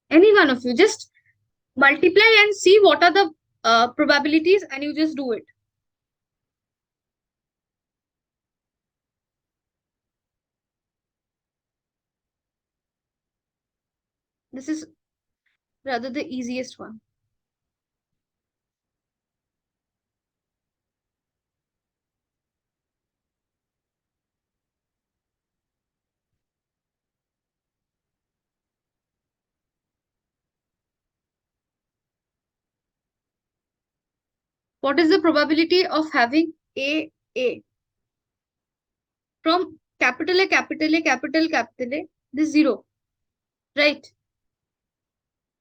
Any one of you, just multiply and see what are the probabilities and you just do it. This is rather the easiest one. What is the probability of having A from capital A, capital A, capital A? This 0, right?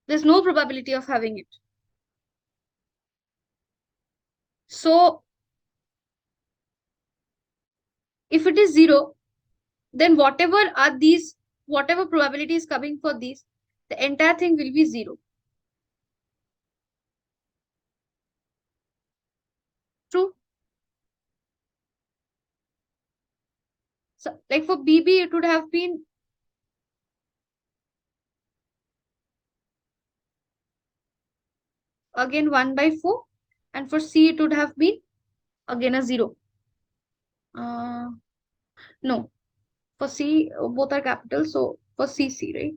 There's no probability of having it. So if it is 0, then whatever are these, whatever probability is coming for these, the entire thing will be 0. True? So like for BB, it would have been again 1/4, and for C it would have been again a 0. No, for C both are capital, so for CC, right?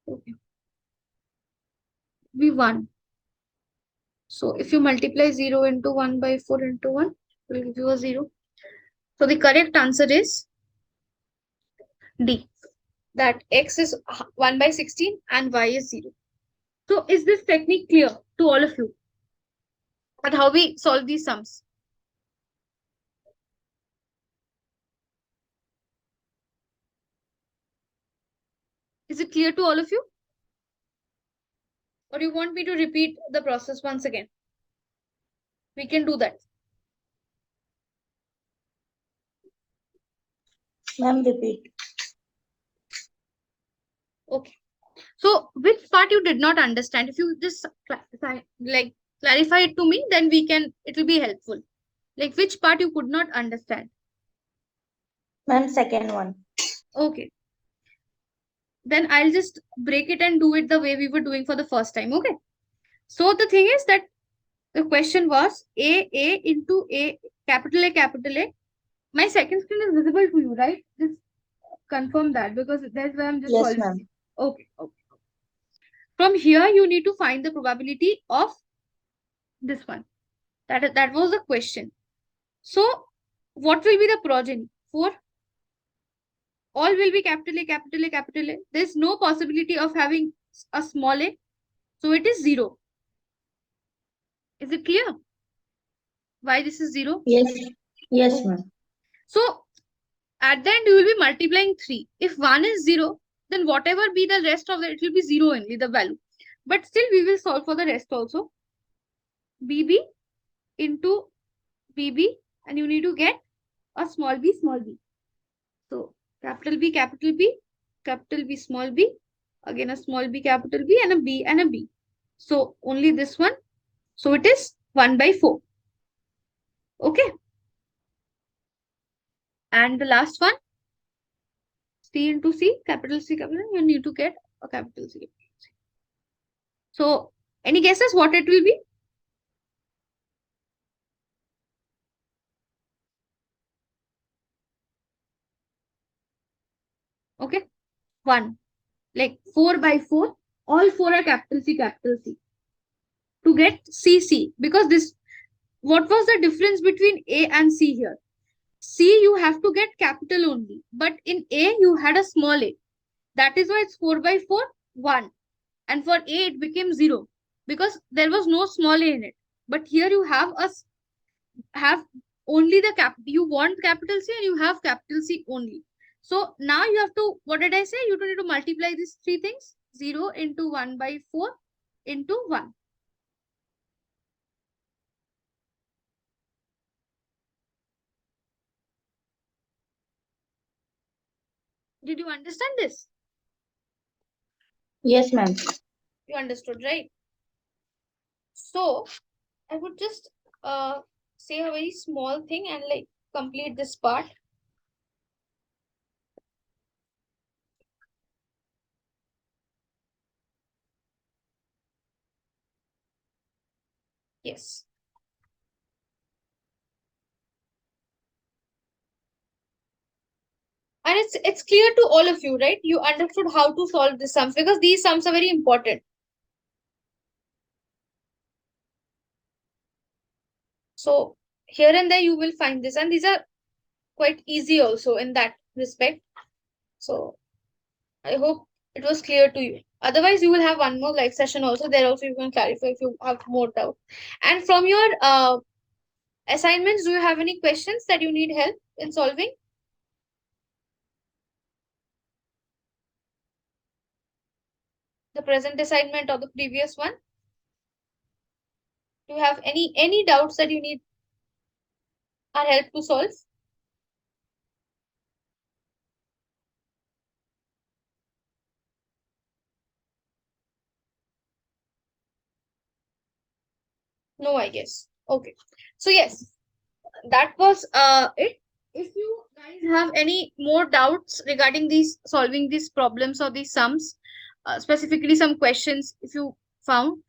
Okay. V1. So if you multiply 0 into 1/4 into 1, it will give you a 0. So the correct answer is D. That X is 1/16 and Y is 0. So is this technique clear to all of you? But how we solve these sums? Is it clear to all of you? Or you want me to repeat the process once again? We can do that. Ma'am, repeat. Okay. So which part you did not understand? If you just clarify it to me, then it will be helpful. Like which part you could not understand? Ma'am, second one. Okay. Then I'll just break it and do it the way we were doing for the first time. Okay. So the thing is that the question was A into A, capital A, capital A. My second screen is visible to you, right? Just confirm that because that's why I'm just Yes, solving. ma'am. Okay. From here, you need to find the probability of this one. That was the question. So what will be the progeny? For all will be capital A, capital A, capital A. There's no possibility of having a small a. So it is 0. Is it clear? Why this is 0? Yes. Yes, ma'am. So at the end, you will be multiplying 3. If 1 is 0, then whatever be the rest of it will be 0 only, the value. But still, we will solve for the rest also. BB into BB, and you need to get a small b, small b. So capital B, capital B, small b, again a small b, capital B, and a B and a B. So only this one. So it is 1/4. Okay. And the last one, C into C, capital C, capital, you need to get a capital C. So any guesses what it will be? Okay. 1. Like 4/4. All 4 are capital C, capital C. To get CC. Because this, what was the difference between A and C here? C you have to get capital only. But in A you had a small a. That is why it's 4/4, 1. And for A it became 0. Because there was no small a in it. But here you have only the you want capital C and you have capital C only. So now you have to, what did I say? You don't need to multiply these three things. 0 into 1/4 into 1. Did you understand this? Yes, ma'am. You understood, right? So I would just say a very small thing and like complete this part. Yes. And it's clear to all of you, right? You understood how to solve these sums because these sums are very important. So here and there you will find this, and these are quite easy also in that respect. So I hope it was clear to you. Otherwise, you will have one more live session also. There also you can clarify if you have more doubt. And from your assignments, do you have any questions that you need help in solving? The present assignment or the previous one? Do you have any doubts that you need our help to solve? No, I guess. Okay. So yes, that was it. If you guys have any more doubts regarding these solving these problems or these sums, specifically some questions, if you found,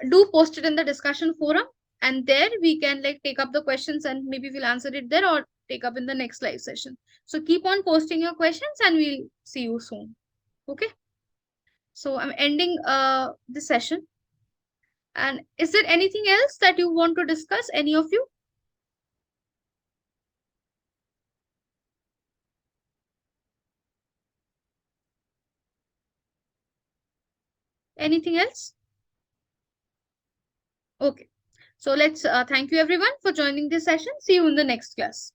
do post it in the discussion forum, and there we can like take up the questions and maybe we'll answer it there or take up in the next live session. So keep on posting your questions and we'll see you soon. Okay. So I'm ending this session. And is there anything else that you want to discuss, any of you? Anything else? Okay. So let's thank you everyone for joining this session. See you in the next class.